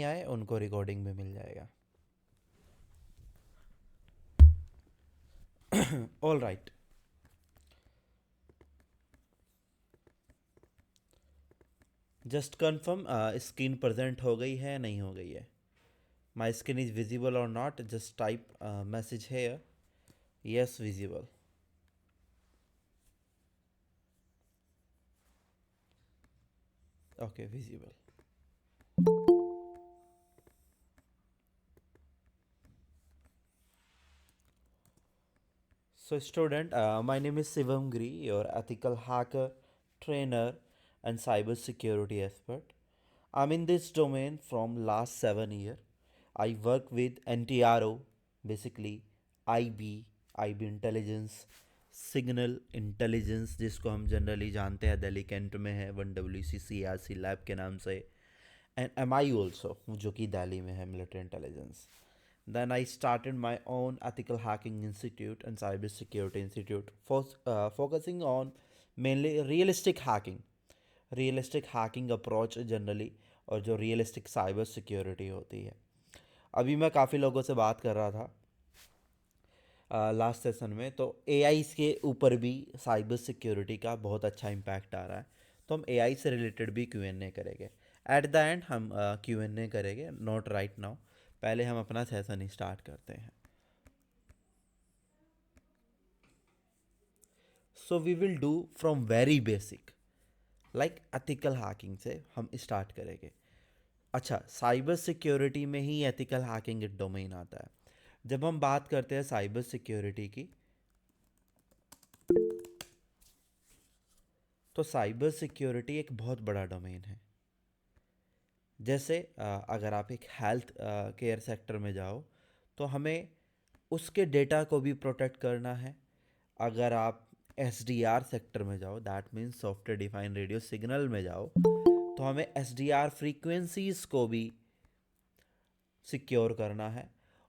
नहीं आए उनको रिकॉर्डिंग में मिल जाएगा। All right. Just confirm screen present हो गई है नहीं हो गई है। माई स्क्रीन इज विजिबल और नॉट, जस्ट टाइप मैसेज है yes visible. Okay visible. So, student, my name is Shivam Giri, your ethical hacker, trainer, and cybersecurity expert. I'm in this domain from last 7 years. I work with NTRO, basically IB intelligence, signal intelligence जिसको हम generally जानते हैं Delhi cantt में है 1WCCRC lab के नाम से, and MI also जो कि दिल्ली में है military intelligence. Then I started my own ethical hacking institute and cybersecurity institute, focusing on mainly realistic hacking approach generally, और जो रियलिस्टिक साइबर सिक्योरिटी होती है. अभी मैं काफ़ी लोगों से बात कर रहा था लास्ट सेशन में, तो AI के ऊपर भी साइबर सिक्योरिटी का बहुत अच्छा इम्पैक्ट आ रहा है. तो हम AI से रिलेटेड भी Q&A करेंगे. एट द एंड हम Q&A करेंगे, नॉट राइट नाउ. पहले हम अपना सेशन स्टार्ट करते हैं. So we will do from very basic, like ethical hacking से हम स्टार्ट करेंगे. अच्छा, साइबर सिक्योरिटी में ही एथिकल हैकिंग एक डोमेन आता है. जब हम बात करते हैं साइबर सिक्योरिटी की, तो साइबर सिक्योरिटी एक बहुत बड़ा डोमेन है. जैसे अगर आप एक हेल्थ केयर सेक्टर में जाओ तो हमें उसके डेटा को भी प्रोटेक्ट करना है. अगर आप SDR सेक्टर में जाओ, that means software defined radio signal में जाओ, तो हमें SDR फ्रीक्वेंसीज को भी सिक्योर करना है.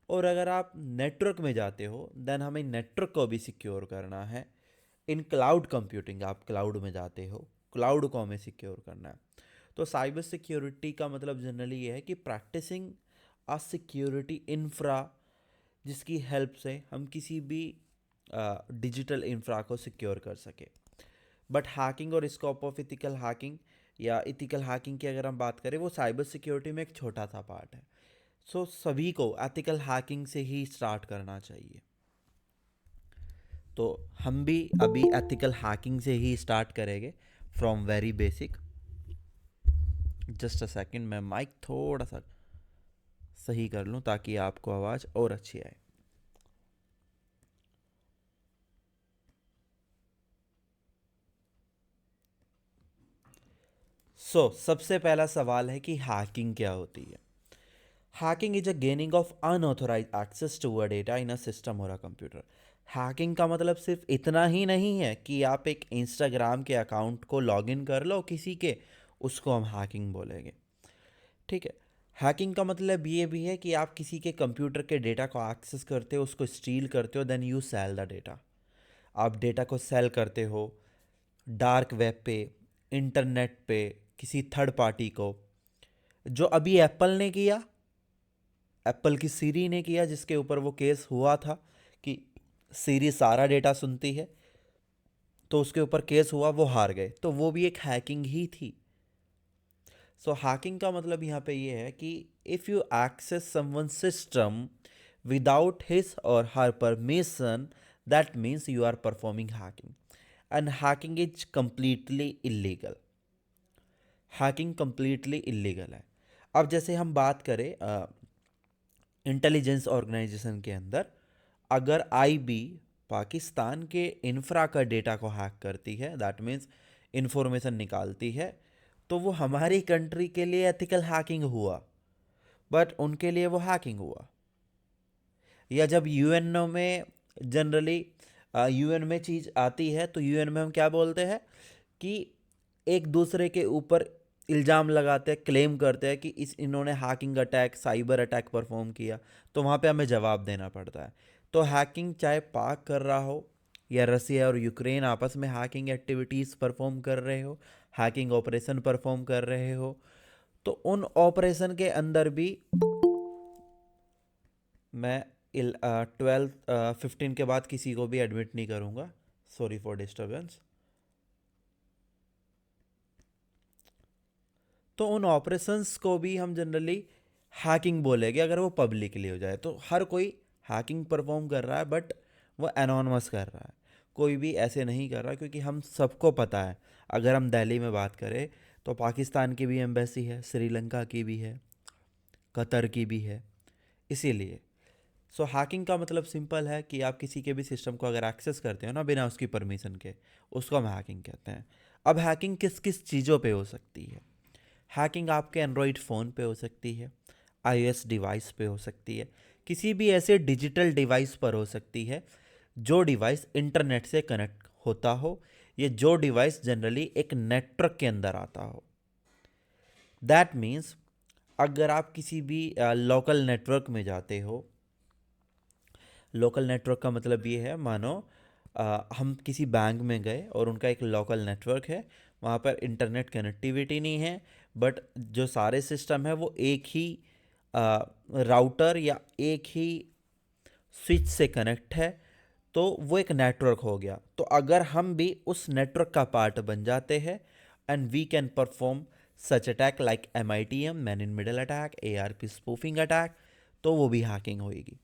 और अगर आप नेटवर्क में जाते हो देन हमें नेटवर्क को भी सिक्योर करना है. इन क्लाउड कंप्यूटिंग, आप क्लाउड में जाते हो, क्लाउड को हमें सिक्योर करना है. तो साइबर सिक्योरिटी का मतलब जनरली ये है कि प्रैक्टिसिंग अ सिक्योरिटी इंफ्रा, जिसकी हेल्प से हम किसी भी डिजिटल इंफ्रा को सिक्योर कर सके. बट हैकिंग और स्कोप ऑफ इथिकल हैकिंग या इथिकल हैकिंग की अगर हम बात करें, वो साइबर सिक्योरिटी में एक छोटा सा पार्ट है. सो सभी को एथिकल हैकिंग से ही स्टार्ट करना चाहिए. तो हम भी अभी एथिकल हैकिंग से ही स्टार्ट करेंगे from very basic. Just a second, मैं माइक थोड़ा सा सही कर लूँ ताकि आपको आवाज़ और अच्छी आए. सबसे पहला सवाल है कि हैकिंग क्या होती है. Hacking is a gaining of unauthorise access to a data in a system और अ कंप्यूटर. हैकिंग का मतलब सिर्फ इतना ही नहीं है कि आप एक इंस्टाग्राम के अकाउंट को लॉगिन कर लो किसी के, उसको हम हैकिंग बोलेंगे. ठीक है. हैकिंग का मतलब ये भी है कि आप किसी के कंप्यूटर के डेटा को एक्सेस करते हो, उसको स्टील करते हो, then you sell the data. आप डेटा को सेल करते हो डार्क वेब पे, इंटरनेट पे, किसी थर्ड पार्टी को. जो अभी एप्पल ने किया, एप्पल की सीरी ने किया, जिसके ऊपर वो केस हुआ था कि सीरी सारा डेटा सुनती है, तो उसके ऊपर केस हुआ, वो हार गए. तो वो भी एक हैकिंग ही थी. सो हैकिंग का मतलब यहाँ पे ये है कि if you access someone system without his और her permission, that means you are performing hacking. And hacking is completely illegal. Hacking completely illegal है. अब जैसे हम बात करें इंटेलिजेंस ऑर्गेनाइजेशन के अंदर, अगर IB पाकिस्तान के इंफ्रा का डेटा को हैक करती है, दैट मीन्स इंफॉर्मेशन निकालती है, तो वो हमारी कंट्री के लिए एथिकल हैकिंग हुआ, बट उनके लिए वो हैकिंग हुआ. या जब UN में जनरली UN में चीज़ आती है, तो UN में हम क्या बोलते हैं कि एक दूसरे के ऊपर इल्ज़ाम लगाते हैं, क्लेम करते हैं कि इन्होंने hacking attack, cyber attack perform किया, तो वहाँ पे हमें जवाब देना पड़ता है. तो हैकिंग चाहे पाक कर रहा हो या रसिया और यूक्रेन आपस में हैकिंग एक्टिविटीज़ परफॉर्म कर रहे हो, हैकिंग ऑपरेशन परफॉर्म कर रहे हो, तो उन ऑपरेशन के अंदर भी मैं 12 15 के बाद किसी को भी एडमिट नहीं करूँगा, सॉरी फॉर डिस्टर्बेंस। तो उन ऑपरेशंस को भी हम जनरली हैकिंग बोलेंगे अगर वो पब्लिकली हो जाए। तो हर कोई हैकिंग परफॉर्म कर रहा है, बट वो एनोनमस कर रहा है, कोई भी ऐसे नहीं कर रहा, क्योंकि हम सबको पता है। अगर हम दिल्ली में बात करें तो पाकिस्तान की भी एम्बेसी है, श्रीलंका की भी है, कतर की भी है। इसीलिए सो हैकिंग का मतलब सिंपल है कि आप किसी के भी सिस्टम को अगर एक्सेस करते हो ना बिना उसकी परमिशन के, उसको हम हैकिंग कहते हैं। अब हैकिंग किस किस चीज़ों पे हो सकती है? हैकिंग आपके एंड्रॉयड फ़ोन पे हो सकती है, आईओएस डिवाइस पे हो सकती है, किसी भी ऐसे डिजिटल डिवाइस पर हो सकती है जो डिवाइस इंटरनेट से कनेक्ट होता हो, या जो डिवाइस जनरली एक नेटवर्क के अंदर आता हो। दैट मीन्स अगर आप किसी भी लोकल नेटवर्क में जाते हो, लोकल नेटवर्क का मतलब ये है, मानो हम किसी बैंक में गए और उनका एक लोकल नेटवर्क है, वहाँ पर इंटरनेट कनेक्टिविटी नहीं है, बट जो सारे सिस्टम है वो एक ही राउटर या एक ही स्विच से कनेक्ट है, तो वो एक नेटवर्क हो गया। तो अगर हम भी उस नेटवर्क का पार्ट बन जाते हैं and we can perform such attack like MITM, man in middle attack, ARP spoofing attack, तो वो भी हैकिंग होएगी।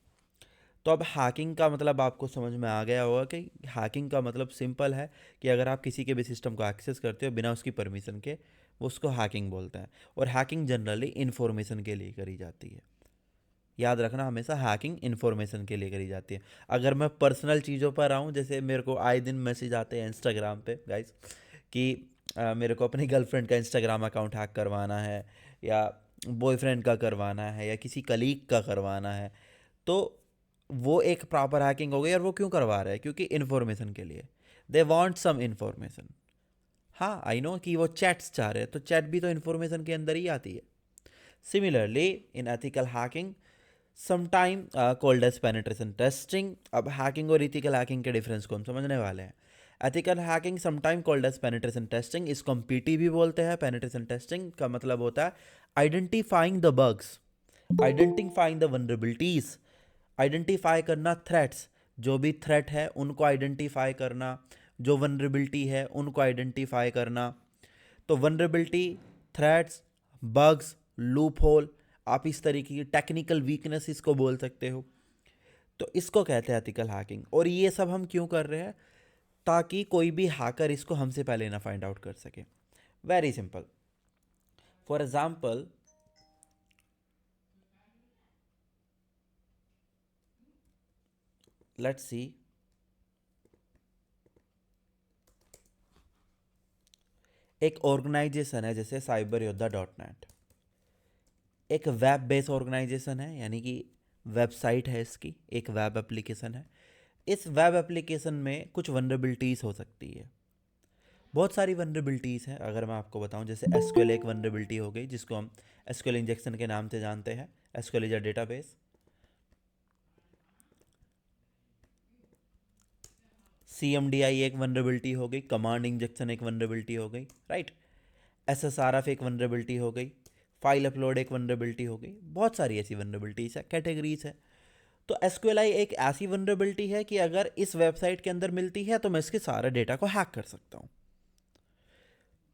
तो अब हैकिंग का मतलब आपको समझ में आ गया होगा कि हैकिंग का मतलब सिंपल है कि अगर आप किसी के भी सिस्टम को एक्सेस करते हो बिना उसकी परमिशन के, वो उसको हैकिंग बोलते हैं। और हैकिंग जनरली इन्फॉर्मेशन के लिए करी जाती है। याद रखना, हमेशा हैकिंग इन्फॉर्मेशन के लिए करी जाती है। अगर मैं पर्सनल चीज़ों पर आऊँ, जैसे मेरे को आए दिन मैसेज आते हैं इंस्टाग्राम पे गाइस कि मेरे को अपनी गर्लफ्रेंड का इंस्टाग्राम अकाउंट हैक करवाना है, या बॉयफ्रेंड का करवाना है, या किसी कलीग का करवाना है, तो वो एक प्रॉपर हैकिंग हो गई। और वो क्यों करवा रहे हैं? क्योंकि इन्फॉर्मेशन के लिए, दे वांट सम इन्फॉर्मेशन। हाँ, आई नो कि वो चैट्स चाह रहे हैं, तो चैट भी तो इन्फॉर्मेशन के अंदर ही आती है। Similarly in ethical hacking sometime called as penetration testing. अब हैकिंग और इथिकल हैकिंग के डिफरेंस को हम समझने वाले हैं। Ethical hacking sometime called as penetration testing, इसको हम PT भी बोलते हैं। पेनिट्रेशन टेस्टिंग का मतलब होता है identifying the bugs, identifying the vulnerabilities, identify करना थ्रेट्स, जो भी थ्रेट है उनको आइडेंटिफाई करना, जो वनरेबिलिटी है उनको आइडेंटिफाई करना। तो vulnerability, threats, bugs, loop hole, आप इस तरीके की टेक्निकल वीकनेस इसको बोल सकते हो। तो इसको कहते हैं एथिकल हैकिंग। और ये सब हम क्यों कर रहे हैं? ताकि कोई भी हैकर इसको हमसे पहले ना फाइंड आउट कर सके। Very simple. For example, let's see, एक ऑर्गेनाइजेशन है जैसे cyberyoddha.net, एक वेब बेस ऑर्गेनाइजेशन है, यानी कि वेबसाइट है इसकी, एक वेब एप्लीकेशन है। इस वेब एप्लीकेशन में कुछ वनरेबिलिटीज़ हो सकती है, बहुत सारी वनरेबिलिटीज़ हैं। अगर मैं आपको बताऊं, जैसे SQL एक वनरेबिलिटी हो गई, जिसको हम SQL इंजेक्शन के नाम से जानते हैं। SQL is a database. CMDI एक वनरेबिलिटी हो गई, कमांड इंजेक्शन एक वनरेबिलिटी हो गई, राइट। SSRF एक वनरेबिलिटी हो गई, फाइल अपलोड एक वनरेबिलिटी हो गई। बहुत सारी ऐसी वनरेबिलिटीज़ है, कैटेगरीज है। तो SQLi एक ऐसी वनरेबिलिटी है कि अगर इस वेबसाइट के अंदर मिलती है तो मैं इसके सारे डेटा को हैक कर सकता हूँ।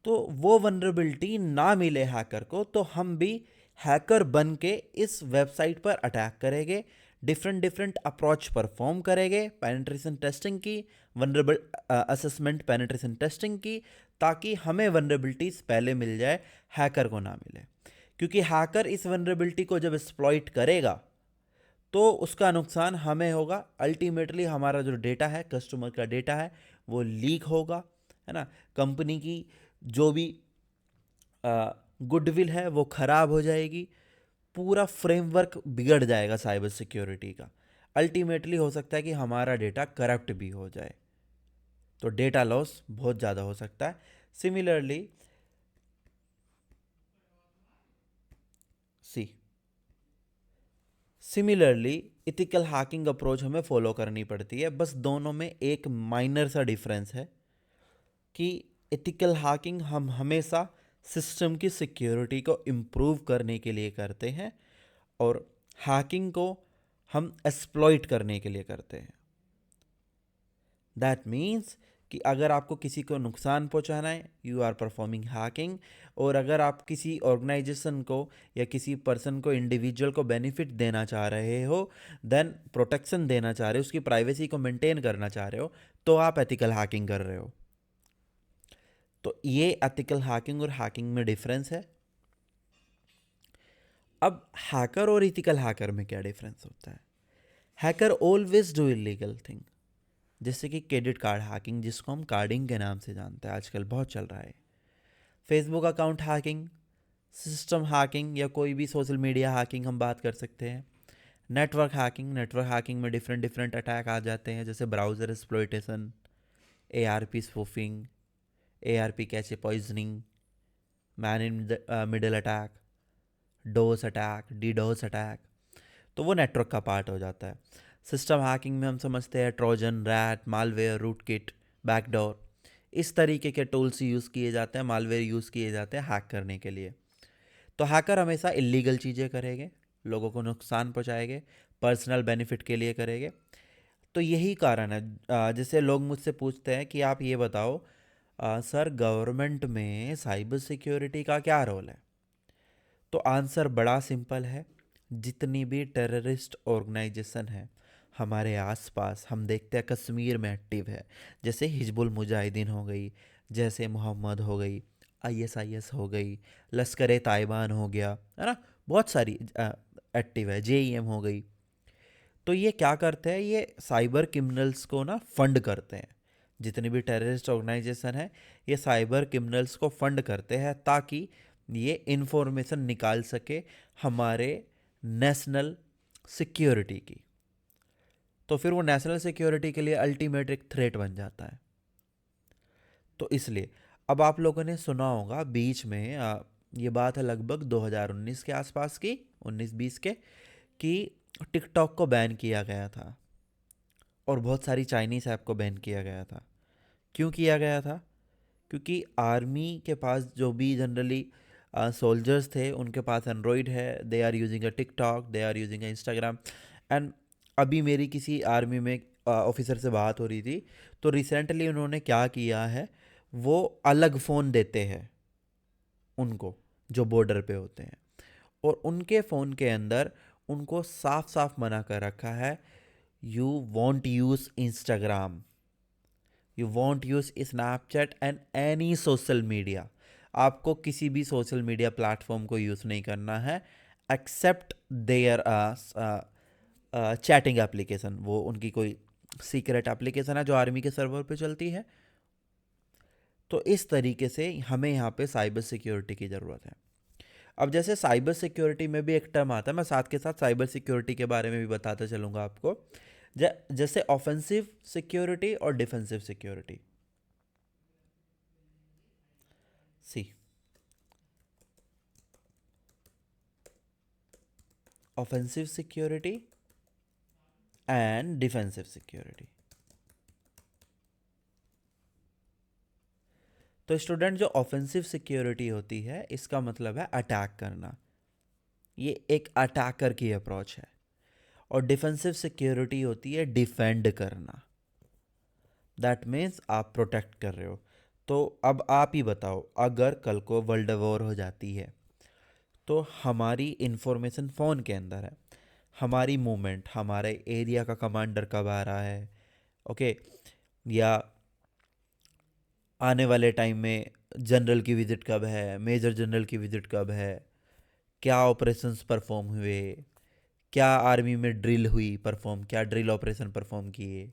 तो वो वनरेबिलिटी ना मिले हैकर को, तो हम भी हैकर बन के इस वेबसाइट पर अटैक करेंगे, डिफरेंट डिफरेंट अप्रोच परफॉर्म करेंगे, पेनिट्रेशन टेस्टिंग की, वनरेबल असेसमेंट पेनिट्रेशन टेस्टिंग की, ताकि हमें वनरेबिलिटीज पहले मिल जाए, हैकर को ना मिले। क्योंकि हैकर इस वनरेबिलिटी को जब एक्सप्लॉइट करेगा तो उसका नुकसान हमें होगा। अल्टीमेटली हमारा जो डेटा है, कस्टमर का डेटा है, वो लीक होगा, है ना। कंपनी की जो भी गुडविल है वो खराब हो जाएगी, पूरा फ्रेमवर्क बिगड़ जाएगा साइबर सिक्योरिटी का। अल्टीमेटली हो सकता है कि हमारा डेटा करप्ट भी हो जाए, तो डेटा लॉस बहुत ज़्यादा हो सकता है। Similarly see similarly ethical hacking approach हमें फॉलो करनी पड़ती है। बस दोनों में एक माइनर सा डिफरेंस है कि इथिकल हैकिंग हम हमेशा सिस्टम की सिक्योरिटी को इम्प्रूव करने के लिए करते हैं, और हैकिंग को हम एक्सप्लॉइट करने के लिए करते हैं। दैट मीन्स कि अगर आपको किसी को नुकसान पहुंचाना है, यू आर परफॉर्मिंग हैकिंग। और अगर आप किसी ऑर्गेनाइजेशन को या किसी पर्सन को, इंडिविजुअल को बेनिफिट देना चाह रहे हो, देन प्रोटेक्शन देना चाह रहे हो, उसकी प्राइवेसी को मेंटेन करना चाह रहे हो, तो आप एथिकल हैकिंग कर रहे हो। तो ये एथिकल हैकिंग और हैकिंग में डिफरेंस है। अब हैकर और इथिकल हैकर में क्या डिफरेंस होता है? Hacker always do illegal thing, जैसे कि क्रेडिट कार्ड हैकिंग, जिसको हम कार्डिंग के नाम से जानते हैं, आजकल बहुत चल रहा है। Facebook account hacking, system hacking, या कोई भी सोशल मीडिया हैकिंग हम बात कर सकते हैं। नेटवर्क हैकिंग में डिफरेंट डिफरेंट अटैक आ जाते हैं, जैसे browser exploitation, ARP spoofing, ARP cache poisoning, man in middle attack, dose attack, DDoS attack. तो वो नेटवर्क का पार्ट हो जाता है। सिस्टम हैकिंग में हम समझते हैं Trojan, rat, malware, rootkit, backdoor, इस तरीके के टूल्स यूज़ किए जाते हैं, मालवेयर यूज़ किए जाते हैं हैक करने के लिए। तो हैकर हमेशा इलीगल चीज़ें करेंगे, लोगों को नुकसान पहुंचाएंगे, पर्सनल बेनिफिट के लिए करेंगे। तो यही कारण है, जैसे लोग मुझसे पूछते हैं कि आप ये बताओ सर, गवर्नमेंट में साइबर सिक्योरिटी का क्या रोल है? तो आंसर बड़ा सिंपल है। जितनी भी टेररिस्ट ऑर्गेनाइजेशन है हमारे आसपास, हम देखते हैं कश्मीर में एक्टिव है, जैसे हिजबुल मुजाहिदीन हो गई, जैसे मोहम्मद हो गई, ISIS हो गई, लश्कर ए ताइबान हो गया, है ना, बहुत सारी एक्टिव है, JEM हो गई। तो ये क्या करते हैं, ये साइबर क्रिमिनल्स को ना फंड करते हैं। जितनी भी टेररिस्ट ऑर्गेनाइजेशन है, ये साइबर क्रिमिनल्स को फंड करते हैं ताकि ये इंफॉर्मेशन निकाल सके हमारे नेशनल सिक्योरिटी की। तो फिर वो नेशनल सिक्योरिटी के लिए अल्टीमेट एक थ्रेट बन जाता है। तो इसलिए अब आप लोगों ने सुना होगा बीच में, ये बात है लगभग 2019 के आसपास की, 19-20 के, कि टिकटॉक को बैन किया गया था और बहुत सारी चाइनीज़ ऐप को बैन किया गया था। क्यों किया गया था? क्योंकि आर्मी के पास जो भी जनरली सोल्जर्स थे, उनके पास एंड्रॉयड है, they are using a TikTok, they are using a Instagram. And अभी मेरी किसी आर्मी में ऑफिसर से बात हो रही थी, तो रिसेंटली उन्होंने क्या किया है, वो अलग फ़ोन देते हैं उनको जो बॉर्डर पे होते हैं, और उनके फ़ोन के अंदर उनको साफ साफ मना कर रखा है, you want use Instagram, you want use Snapchat and any social media. आपको किसी भी सोशल मीडिया प्लेटफॉर्म को यूज़ नहीं करना है एक्सेप्ट देयर चैटिंग एप्लीकेशन। वो उनकी कोई सीक्रेट एप्लीकेशन है जो आर्मी के सर्वर पे चलती है। तो इस तरीके से हमें यहाँ पे साइबर सिक्योरिटी की ज़रूरत है। अब जैसे साइबर सिक्योरिटी में भी एक टर्म आता है, मैं साथ के साथ साइबर सिक्योरिटी के बारे में भी बताते चलूँगा आपको। जैसे ऑफेंसिव सिक्योरिटी और defensive security. See, offensive security and defensive security. तो स्टूडेंट, जो ऑफेंसिव सिक्योरिटी होती है, इसका मतलब है अटैक करना, ये एक अटैकर की अप्रोच है। और डिफेंसिव सिक्योरिटी होती है डिफेंड करना, दैट मीन्स आप प्रोटेक्ट कर रहे हो। तो अब आप ही बताओ, अगर कल को वर्ल्ड वॉर हो जाती है, तो हमारी इंफॉर्मेशन फ़ोन के अंदर है, हमारी मूवमेंट, हमारे एरिया का कमांडर कब आ रहा है, ओके, या आने वाले टाइम में जनरल की विज़िट कब है, मेजर जनरल की विज़िट कब है, क्या ऑपरेशंस परफॉर्म हुए, क्या आर्मी में ड्रिल हुई परफॉर्म, क्या ड्रिल ऑपरेशन परफॉर्म किए,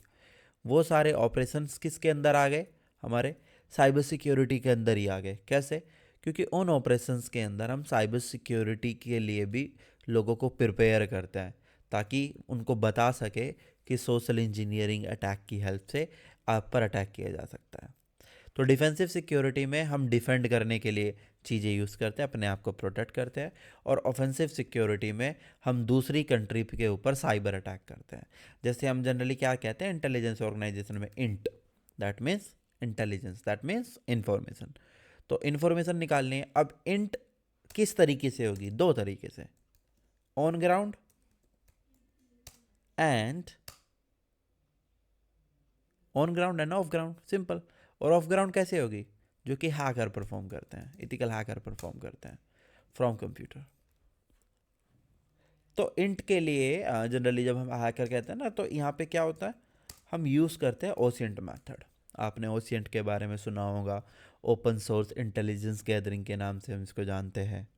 वो सारे ऑपरेशंस किसके अंदर आ गए, हमारे साइबर सिक्योरिटी के अंदर ही आ गए। कैसे? क्योंकि उन ऑपरेशंस के अंदर हम साइबर सिक्योरिटी के लिए भी लोगों को प्रिपेयर करते हैं, ताकि उनको बता सके कि सोशल इंजीनियरिंग अटैक की हेल्प से आप पर अटैक किया जा सकता है। तो डिफेंसिव सिक्योरिटी में हम डिफेंड करने के लिए चीज़ें यूज़ करते हैं, अपने आप को प्रोटेक्ट करते हैं। और ऑफेंसिव सिक्योरिटी में हम दूसरी कंट्री के ऊपर साइबर अटैक करते हैं। जैसे हम जनरली क्या कहते हैं इंटेलिजेंस ऑर्गेनाइजेशन में, int, that means intelligence, that means information. तो इन्फॉर्मेशन निकालनी है। अब इंट किस तरीके से होगी? दो तरीके से, on ground and on ground end of ground, simple. और ऑफ ग्राउंड कैसे होगी? जो कि हैकर परफॉर्म करते हैं, इथिकल हैकर परफॉर्म करते हैं फ्रॉम कंप्यूटर। तो इंट के लिए जनरली जब हम हैकर कहते हैं ना, तो यहाँ पे क्या होता है, हम यूज़ करते हैं ओसिएंट मेथड। आपने ओसिएंट के बारे में सुना होगा, ओपन सोर्स इंटेलिजेंस गैदरिंग के नाम से हम इसको जानते हैं।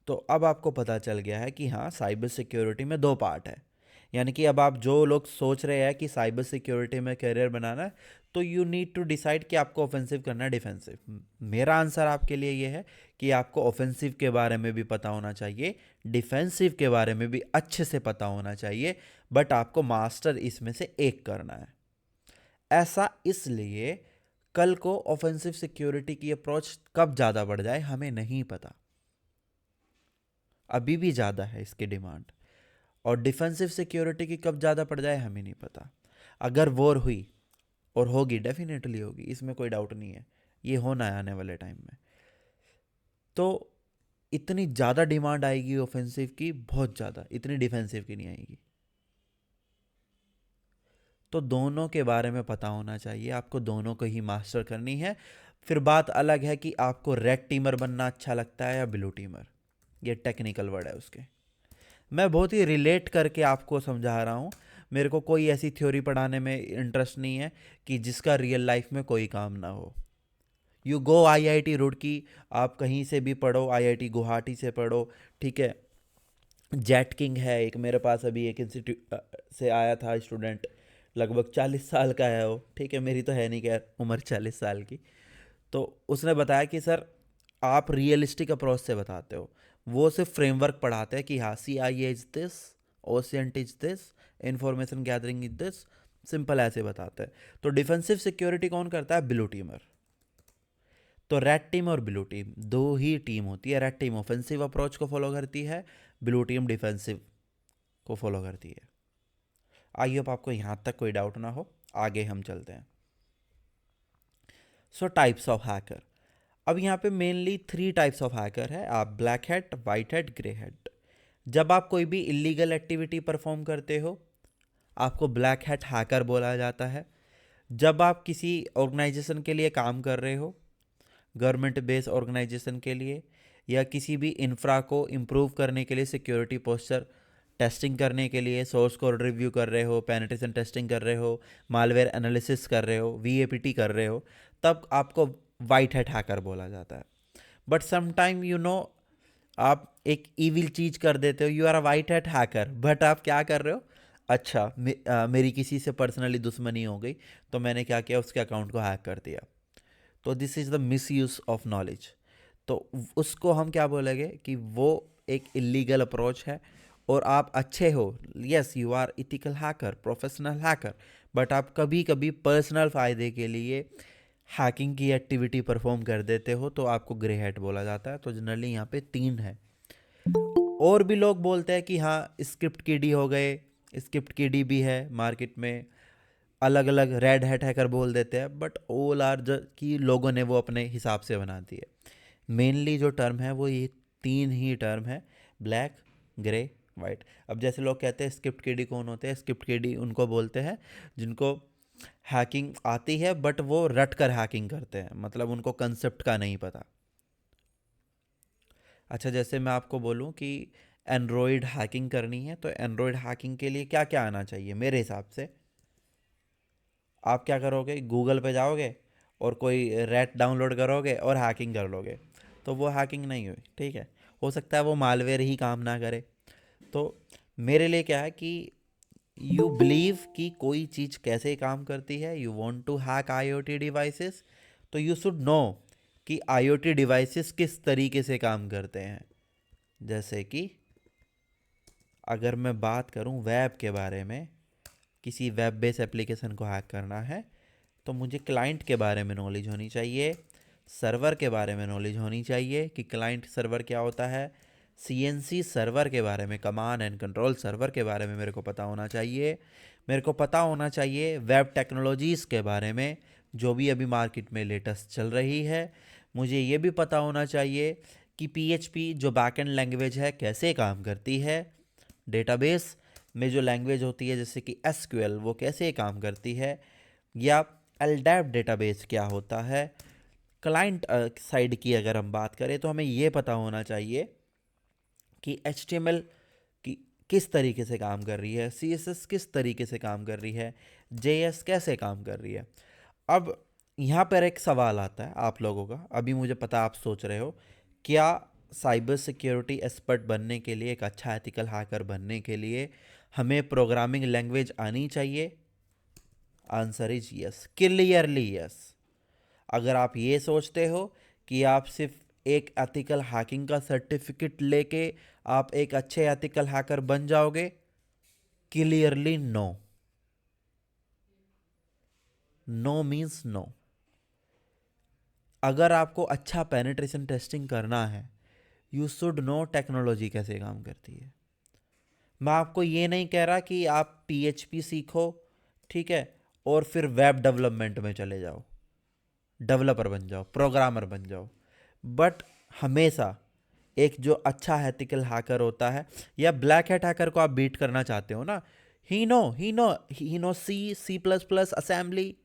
तो अब आपको पता चल गया है कि हाँ, साइबर सिक्योरिटी में दो पार्ट है। यानी कि अब आप जो लोग सोच रहे हैं कि साइबर सिक्योरिटी में करियर बनाना है, तो यू नीड टू डिसाइड कि आपको ऑफेंसिव करना है डिफेंसिव। मेरा आंसर आपके लिए ये है कि आपको ऑफेंसिव के बारे में भी पता होना चाहिए, डिफेंसिव के बारे में भी अच्छे से पता होना चाहिए, बट आपको मास्टर इसमें से एक करना है। ऐसा इसलिए कल को ऑफेंसिव सिक्योरिटी की अप्रोच कब ज़्यादा बढ़ जाए हमें नहीं पता, अभी भी ज़्यादा है इसकी डिमांड। और डिफेंसिव सिक्योरिटी की कब ज़्यादा पड़ जाए हमें नहीं पता। अगर वॉर हुई, और होगी, डेफिनेटली होगी, इसमें कोई डाउट नहीं है, ये होना है आने वाले टाइम में, तो इतनी ज़्यादा डिमांड आएगी ऑफेंसिव की, बहुत ज़्यादा, इतनी डिफेंसिव की नहीं आएगी। तो दोनों के बारे में पता होना चाहिए, आपको दोनों को ही मास्टर करनी है। फिर बात अलग है कि आपको रेड टीमर बनना अच्छा लगता है या ब्लू टीमर, ये टेक्निकल वर्ड है उसके। मैं बहुत ही रिलेट करके आपको समझा रहा हूँ। मेरे को कोई ऐसी थ्योरी पढ़ाने में इंटरेस्ट नहीं है कि जिसका रियल लाइफ में कोई काम ना हो। यू गो आईआईटी रुड़की, आप कहीं से भी पढ़ो, आईआईटी गुवाहाटी से पढ़ो, ठीक है। जेट किंग है एक, मेरे पास अभी एक इंस्टीट्यूट से आया था स्टूडेंट, लगभग 40 साल का है वो, ठीक है, मेरी तो है नहीं खैर उम्र 40 साल की। तो उसने बताया कि सर आप रियलिस्टिक अप्रोच से बताते हो, वो सिर्फ फ्रेमवर्क पढ़ाते हैं कि हाँ, C I A is this, OSINT is this, information gathering is this, simple ऐसे बताते हैं। तो डिफेंसिव सिक्योरिटी कौन करता है? Blue teamer. तो रेड टीम और ब्लू टीम दो ही टीम होती है। रेड टीम ऑफेंसिव अप्रोच को फॉलो करती है, ब्लू टीम डिफेंसिव को फॉलो करती है। आई होप आपको यहाँ तक कोई डाउट ना हो, आगे हम चलते हैं। सो टाइप्स ऑफ हैकर, अब यहाँ पे मेनली 3 टाइप्स ऑफ हैकर है, आप black hat, white hat, grey hat. जब आप कोई भी इलीगल एक्टिविटी परफॉर्म करते हो, आपको ब्लैक हैट हैकर बोला जाता है। जब आप किसी ऑर्गेनाइजेशन के लिए काम कर रहे हो, गवर्नमेंट बेस्ड ऑर्गेनाइजेशन के लिए, या किसी भी इंफ्रा को इम्प्रूव करने के लिए, सिक्योरिटी पोस्चर टेस्टिंग करने के लिए, सोर्स कोड रिव्यू कर रहे हो, पेनिट्रेशन टेस्टिंग कर रहे हो, मालवेयर एनालिसिस कर रहे हो, वीएपीटी कर रहे हो, तब आपको वाइट हैट हैकर बोला जाता है। बट समटाइम आप एक ईविल चीज कर देते हो, you are a white hat hacker, but आप क्या कर रहे हो? अच्छा, मेरी किसी से पर्सनली दुश्मनी हो गई, तो मैंने क्या किया, उसके अकाउंट को हैक कर दिया। तो this is the miss use of knowledge. तो उसको हम क्या बोलेंगे कि वो एक इलीगल अप्रोच है। और आप अच्छे हो, yes you are ethical hacker, professional hacker, but आप कभी कभी पर्सनल फ़ायदे के लिए हैकिंग की एक्टिविटी परफॉर्म कर देते हो, तो आपको ग्रे हैट बोला जाता है। तो जनरली यहाँ पे 3 है। और भी लोग बोलते हैं कि हाँ, स्क्रिप्ट किडी हो गए, स्क्रिप्ट किडी भी है मार्केट में, अलग अलग रेड हैट हैकर बोल देते हैं, बट ऑल आर ज कि लोगों ने वो अपने हिसाब से बना दी है। मेनली जो टर्म है वो ये 3 ही टर्म है, ब्लैक, ग्रे, वाइट। अब जैसे लोग कहते हैं स्क्रिप्ट किडी कौन होते हैं? स्क्रिप्ट किडी उनको बोलते हैं जिनको हैकिंग आती है, बट वो रट कर हैकिंग करते हैं, मतलब उनको कंसेप्ट का नहीं पता। अच्छा, जैसे मैं आपको बोलूं कि एंड्रॉयड हैकिंग करनी है, तो एंड्रॉयड हैकिंग के लिए क्या क्या आना चाहिए मेरे हिसाब से? आप क्या करोगे, गूगल पे जाओगे और कोई रैट डाउनलोड करोगे और हैकिंग कर लोगे, तो वो हैकिंग नहीं हुई, ठीक है। हो सकता है वो मालवेयर ही काम ना करे। तो मेरे लिए क्या है कि यू बिलीव कि कोई चीज़ कैसे काम करती है, you want to hack IoT devices, तो यू शुड नो कि आईओटी डिवाइसेस किस तरीके से काम करते हैं। जैसे कि अगर मैं बात करूं वेब के बारे में, किसी वेब बेस्ड एप्लीकेशन को हैक करना है, तो मुझे क्लाइंट के बारे में नॉलेज होनी चाहिए, सर्वर के बारे में नॉलेज होनी चाहिए कि क्लाइंट सर्वर क्या होता है, सीएनसी सर्वर के बारे में, कमांड एंड कंट्रोल सर्वर के बारे में मेरे को पता होना चाहिए। मेरे को पता होना चाहिए वेब टेक्नोलॉजीज़ के बारे में, जो भी अभी मार्केट में लेटेस्ट चल रही है। मुझे ये भी पता होना चाहिए कि पीएचपी जो बैकएंड लैंग्वेज है कैसे काम करती है, डेटाबेस में जो लैंग्वेज होती है जैसे कि एसक्यूएल वो कैसे काम करती है, या एलडैप डेटाबेस क्या होता है। क्लाइंट साइड की अगर हम बात करें तो हमें ये पता होना चाहिए कि एचटीएमएल की किस तरीके से काम कर रही है, सीएसएस किस तरीके से काम कर रही है, जेएस कैसे काम कर रही है। अब यहाँ पर एक सवाल आता है आप लोगों का, अभी मुझे पता आप सोच रहे हो, क्या साइबर सिक्योरिटी एक्सपर्ट बनने के लिए, एक अच्छा एथिकल हैकर बनने के लिए हमें प्रोग्रामिंग लैंग्वेज आनी चाहिए? Answer is yes, clearly yes. अगर आप ये सोचते हो कि आप सिर्फ एक एथिकल हैकिंग का सर्टिफिकेट लेके आप एक अच्छे एथिकल हैकर बन जाओगे, clearly no. No means no. अगर आपको अच्छा पेनिट्रेशन टेस्टिंग करना है, यू शुड नो टेक्नोलॉजी कैसे काम करती है। मैं आपको ये नहीं कह रहा कि आप पीएचपी सीखो, ठीक है, और फिर वेब डेवलपमेंट में चले जाओ, डेवलपर बन जाओ, प्रोग्रामर बन जाओ। बट हमेशा एक जो अच्छा एथिकल हैकर होता है, या ब्लैक हैट हैकर को आप बीट करना चाहते हो ना, ही नो सी++, असेंबली,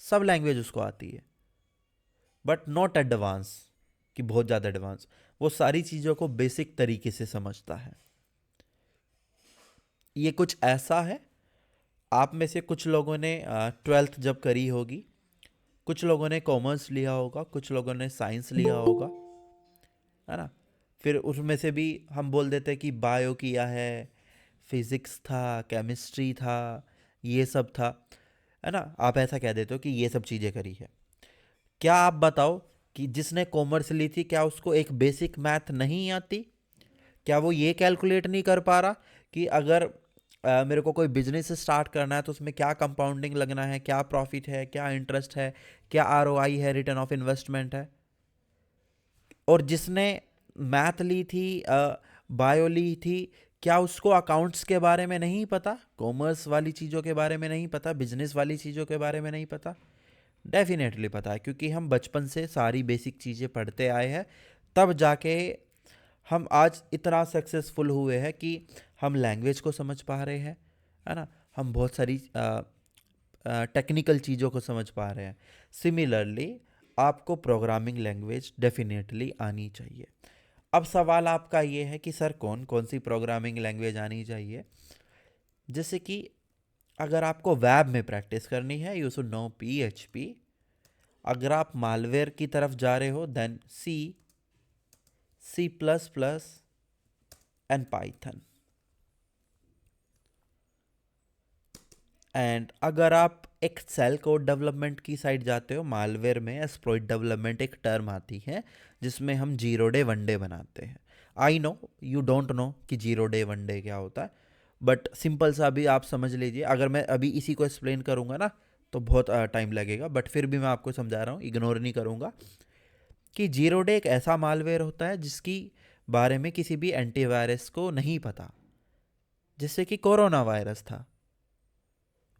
सब लैंग्वेज उसको आती है, बट नॉट एडवांस कि बहुत ज़्यादा एडवांस। वो सारी चीज़ों को बेसिक तरीके से समझता है। ये कुछ ऐसा है, आप में से कुछ लोगों ने 12th जब करी होगी, कुछ लोगों ने कॉमर्स लिया होगा, कुछ लोगों ने साइंस लिया होगा, है ना। फिर उसमें से भी हम बोल देते हैं कि बायो किया है, फिजिक्स था, केमिस्ट्री था, ये सब था, है ना। आप ऐसा कह देते हो कि ये सब चीज़ें करी है। क्या आप बताओ कि जिसने कॉमर्स ली थी, क्या उसको एक बेसिक मैथ नहीं आती? क्या वो ये कैलकुलेट नहीं कर पा रहा कि अगर मेरे को कोई बिजनेस स्टार्ट करना है तो उसमें क्या कंपाउंडिंग लगना है, क्या प्रॉफिट है, क्या इंटरेस्ट है, क्या आरओआई है, रिटर्न ऑफ इन्वेस्टमेंट है। और जिसने मैथ ली थी, बायो ली थी, क्या उसको अकाउंट्स के बारे में नहीं पता, कॉमर्स वाली चीज़ों के बारे में नहीं पता, बिजनेस वाली चीज़ों के बारे में नहीं पता? डेफिनेटली पता है, क्योंकि हम बचपन से सारी बेसिक चीज़ें पढ़ते आए हैं। तब जाके हम आज इतना सक्सेसफुल हुए हैं कि हम लैंग्वेज को समझ पा रहे हैं, है ना। हम बहुत सारी टेक्निकल चीज़ों को समझ पा रहे हैं। सिमिलरली आपको प्रोग्रामिंग लैंग्वेज डेफिनेटली आनी चाहिए। अब सवाल आपका ये है कि सर कौन कौन सी प्रोग्रामिंग लैंग्वेज आनी चाहिए? जैसे कि अगर आपको वेब में प्रैक्टिस करनी है, यू शुड नो पीएचपी। अगर आप मालवेयर की तरफ जा रहे हो, then C++ and Python. And अगर आप एक सेल कोड डेवलपमेंट की साइड जाते हो, मालवेयर में एक्सप्लॉइट डेवलपमेंट एक टर्म आती है जिसमें हम 0 डे 1 डे बनाते हैं। आई नो यू डोंट नो कि 0 डे 1 डे क्या होता है, बट सिंपल सा भी आप समझ लीजिए। अगर मैं अभी इसी को एक्सप्लेन करूँगा ना तो बहुत टाइम लगेगा, बट फिर भी मैं आपको समझा रहा हूँ, इग्नोर नहीं करूँगा। कि 0 डे एक ऐसा मालवेयर होता है जिसकी बारे में किसी भी एंटीवायरस को नहीं पता। जैसे कि कोरोना वायरस था,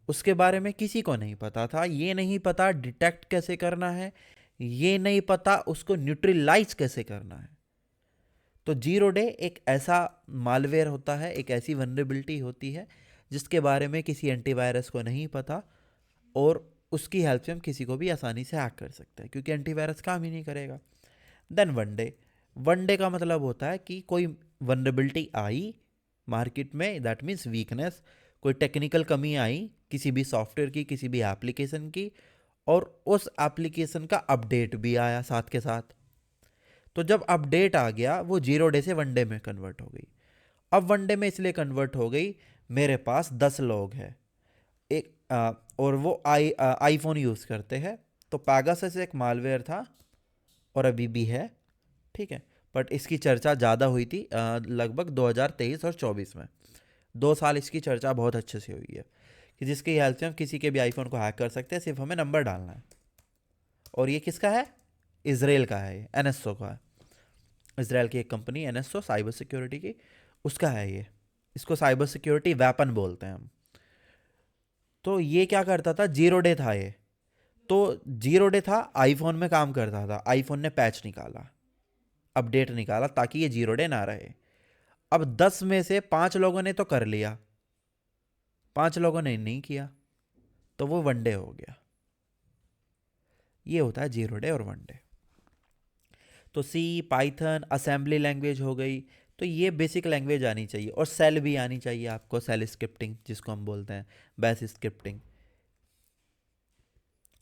उसके बारे में किसी को नहीं पता था। ये नहीं पता डिटेक्ट कैसे करना है, ये नहीं पता उसको न्यूट्रलाइज कैसे करना है। तो 0 डे एक ऐसा मालवेयर होता है, एक ऐसी वनरेबिलिटी होती है जिसके बारे में किसी एंटीवायरस को नहीं पता, और उसकी हेल्प से हम किसी को भी आसानी से हैक कर सकते हैं, क्योंकि एंटीवायरस काम ही नहीं करेगा। देन 1 डे, 1 डे का मतलब होता है कि कोई वनरेबिलिटी आई मार्केट में, दैट मीन्स वीकनेस, कोई टेक्निकल कमी आई किसी भी सॉफ्टवेयर की, किसी भी एप्लीकेशन की, और उस एप्लीकेशन का अपडेट भी आया साथ के साथ। तो जब अपडेट आ गया, वो 0 डे से 1 डे में कन्वर्ट हो गई। अब 1 डे में इसलिए कन्वर्ट हो गई, मेरे पास 10 लोग हैं, एक और वो आईफोन यूज़ करते हैं। तो पैगासस एक मालवेयर था और अभी भी है, ठीक है, बट इसकी चर्चा ज़्यादा हुई थी लगभग 2023 और 24 में। 2 साल इसकी चर्चा बहुत अच्छे से हुई है कि जिसकी हेल्प से हम किसी के भी आईफोन को हैक कर सकते हैं, सिर्फ हमें नंबर डालना है। और ये किसका है? इसराइल का है, ये एनएसओ का है। इसराइल की एक कंपनी एनएसओ साइबर सिक्योरिटी की, उसका है ये। इसको साइबर सिक्योरिटी वेपन बोलते हैं हम। तो ये क्या करता था, 0 डे था ये, तो जीरो डे था, आईफोन में काम करता था, आईफोन ने पैच निकाला, अपडेट निकाला ताकि ये जीरो डे ना रहे। अब 10 में से 5 लोगों ने तो कर लिया, 5 लोगों ने नहीं किया, तो वो वन डे हो गया। ये होता है जीरो डे और वन डे। तो सी, पाइथन, असेंबली लैंग्वेज हो गई, तो ये बेसिक लैंग्वेज आनी चाहिए। और सेल भी आनी चाहिए आपको, सेल स्क्रिप्टिंग जिसको हम बोलते हैं, बैश स्क्रिप्टिंग।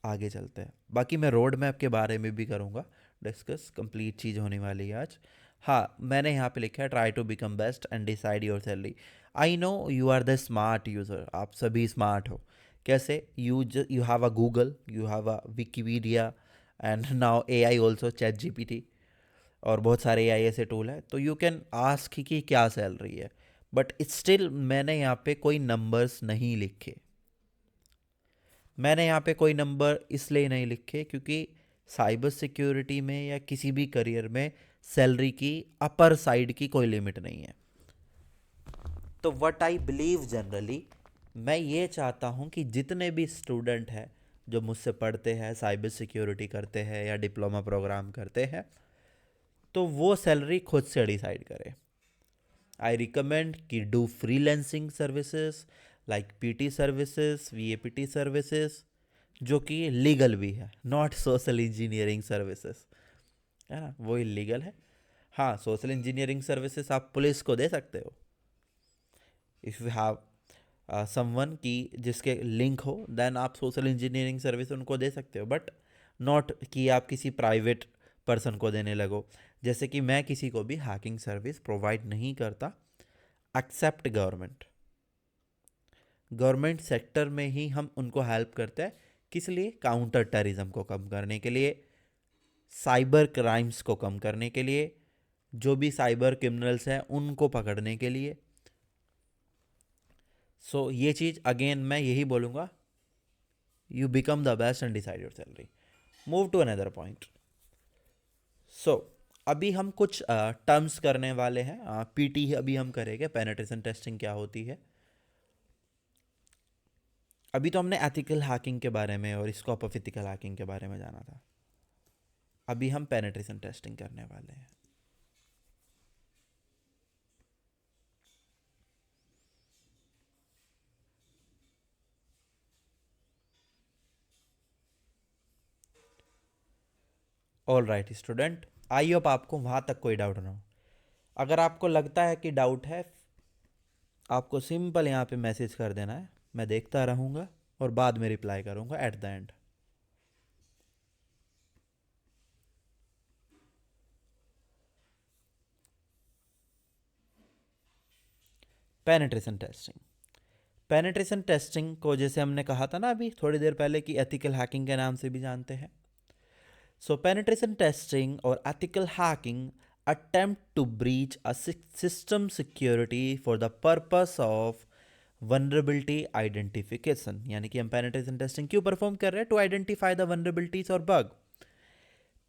आगे चलते हैं, बाकी मैं रोड मैप के बारे में भी करूँगा डिस्कस, कंप्लीट चीज़ होने वाली है आज। हाँ, मैंने यहाँ पे लिखा है try to become best and decide your salary. I know you are the smart user, आप सभी स्मार्ट हो। कैसे? You have a Google, you have a Wikipedia, and now A I also, chat G P T, और बहुत सारे ए आई ऐसे tool है। तो यू कैन आस्क कि क्या सैलरी है, बट स्टिल मैंने यहाँ पे कोई नंबर्स नहीं लिखे। मैंने यहाँ पे कोई नंबर इसलिए नहीं लिखे क्योंकि साइबर सिक्योरिटी में या किसी भी करियर में सैलरी की अपर साइड की कोई लिमिट नहीं है। तो व्हाट आई बिलीव जनरली, मैं ये चाहता हूँ कि जितने भी स्टूडेंट हैं जो मुझसे पढ़ते हैं, साइबर सिक्योरिटी करते हैं या डिप्लोमा प्रोग्राम करते हैं, तो वो सैलरी खुद से डिसाइड करें। आई रिकमेंड कि do freelancing services like PT services, VAPT services, जो कि लीगल भी है, नॉट सोशल इंजीनियरिंग सर्विसेज, है ना, वो इलीगल है। हाँ, सोशल इंजीनियरिंग सर्विसेज आप पुलिस को दे सकते हो, इफ़ यू हैव समवन की जिसके लिंक हो, देन आप सोशल इंजीनियरिंग सर्विस उनको दे सकते हो, बट नॉट कि आप किसी प्राइवेट पर्सन को देने लगो। जैसे कि मैं किसी को भी हैकिंग सर्विस प्रोवाइड नहीं करता, एक्सेप्ट गवर्नमेंट। गवर्नमेंट सेक्टर में ही हम उनको हेल्प करते हैं। किस लिए? काउंटर टेररिज्म को कम करने के लिए, साइबर क्राइम्स को कम करने के लिए, जो भी साइबर क्रिमिनल्स हैं उनको पकड़ने के लिए। सो ये चीज़ अगेन मैं यही बोलूँगा, you become the best and decide your salary. Move to another point. So अभी हम कुछ टर्म्स करने वाले हैं, पीटी अभी हम करेंगे, पेनिट्रेशन टेस्टिंग क्या होती है। अभी तो हमने एथिकल हैकिंग के बारे में और स्कोप ऑफ एथिकल हैकिंग के बारे में जाना था, अभी हम पेनिट्रेशन टेस्टिंग करने वाले हैं। All right student, I hope आपको वहाँ तक कोई डाउट ना हो। अगर आपको लगता है कि डाउट है, आपको सिंपल यहाँ पे मैसेज कर देना है, मैं देखता रहूँगा और बाद में रिप्लाई करूँगा at the end. Penetration testing, penetration testing को जैसे हमने कहा था ना अभी थोड़ी देर पहले कि एथिकल हैकिंग के नाम से भी जानते हैं। सो पेनिट्रेशन टेस्टिंग और ethical hacking attempt to breach a system security for the purpose of vulnerability identification। यानी कि हम पेनिट्रेशन टेस्टिंग क्यों परफॉर्म कर रहे हैं? टू आइडेंटिफाई द vulnerabilities और bug.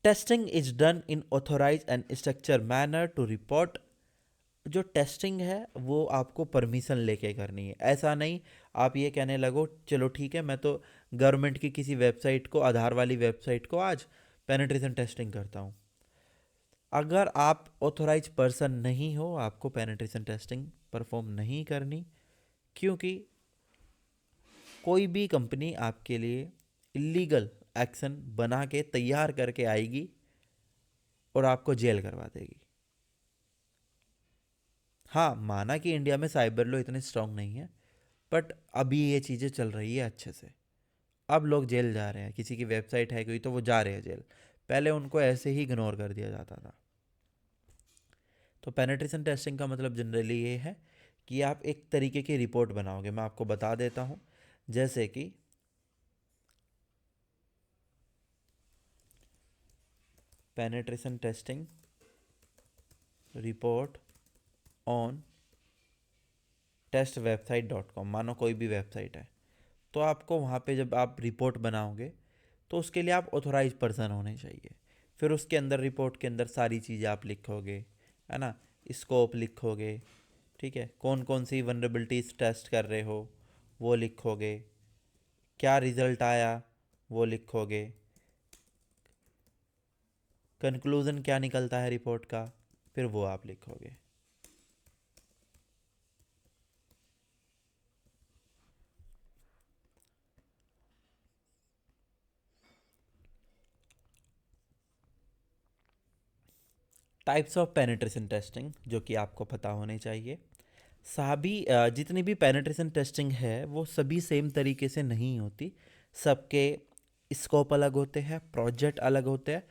Testing is done in authorise and structure manner to report. जो testing है वो आपको परमिशन लेके करनी है। ऐसा नहीं आप ये कहने लगो चलो ठीक है मैं तो गवर्नमेंट की किसी वेबसाइट को, आधार वाली वेबसाइट को आज पेनिट्रेशन टेस्टिंग करता हूँ। अगर आप ऑथोराइज पर्सन नहीं हो, आपको पेनिट्रेशन टेस्टिंग परफॉर्म नहीं करनी, क्योंकि कोई भी कंपनी आपके लिए इलीगल एक्शन बना के तैयार करके आएगी और आपको जेल करवा देगी। हाँ, माना कि इंडिया में साइबर लॉ इतने स्ट्रांग नहीं है, बट अभी ये चीज़ें चल रही है अच्छे से। अब लोग जेल जा रहे हैं, किसी की वेबसाइट है कोई तो वो जा रहे हैं जेल, पहले उनको ऐसे ही इग्नोर कर दिया जाता था। तो पेनिट्रेशन टेस्टिंग का मतलब जनरली ये है कि आप एक तरीके की रिपोर्ट बनाओगे। मैं आपको बता देता हूँ, जैसे कि penetration testing report on testwebsite.com, मानो कोई भी वेबसाइट है, तो आपको वहाँ पे जब आप रिपोर्ट बनाओगे तो उसके लिए आप ऑथोराइज पर्सन होने चाहिए। फिर उसके अंदर रिपोर्ट के अंदर सारी चीज़ें आप लिखोगे, है ना, स्कोप लिखोगे, ठीक है, कौन कौन सी वनरेबिलिटीज टेस्ट कर रहे हो वो लिखोगे, क्या रिजल्ट आया वो लिखोगे। कंक्लूजन क्या निकलता है रिपोर्ट का, फिर वो आप लिखोगे। टाइप्स ऑफ पेनिट्रेशन टेस्टिंग जो कि आपको पता होने चाहिए। सभी जितनी भी पेनिट्रेशन टेस्टिंग है वो सभी सेम तरीके से नहीं होती। सबके स्कोप अलग होते हैं, प्रोजेक्ट अलग होते हैं,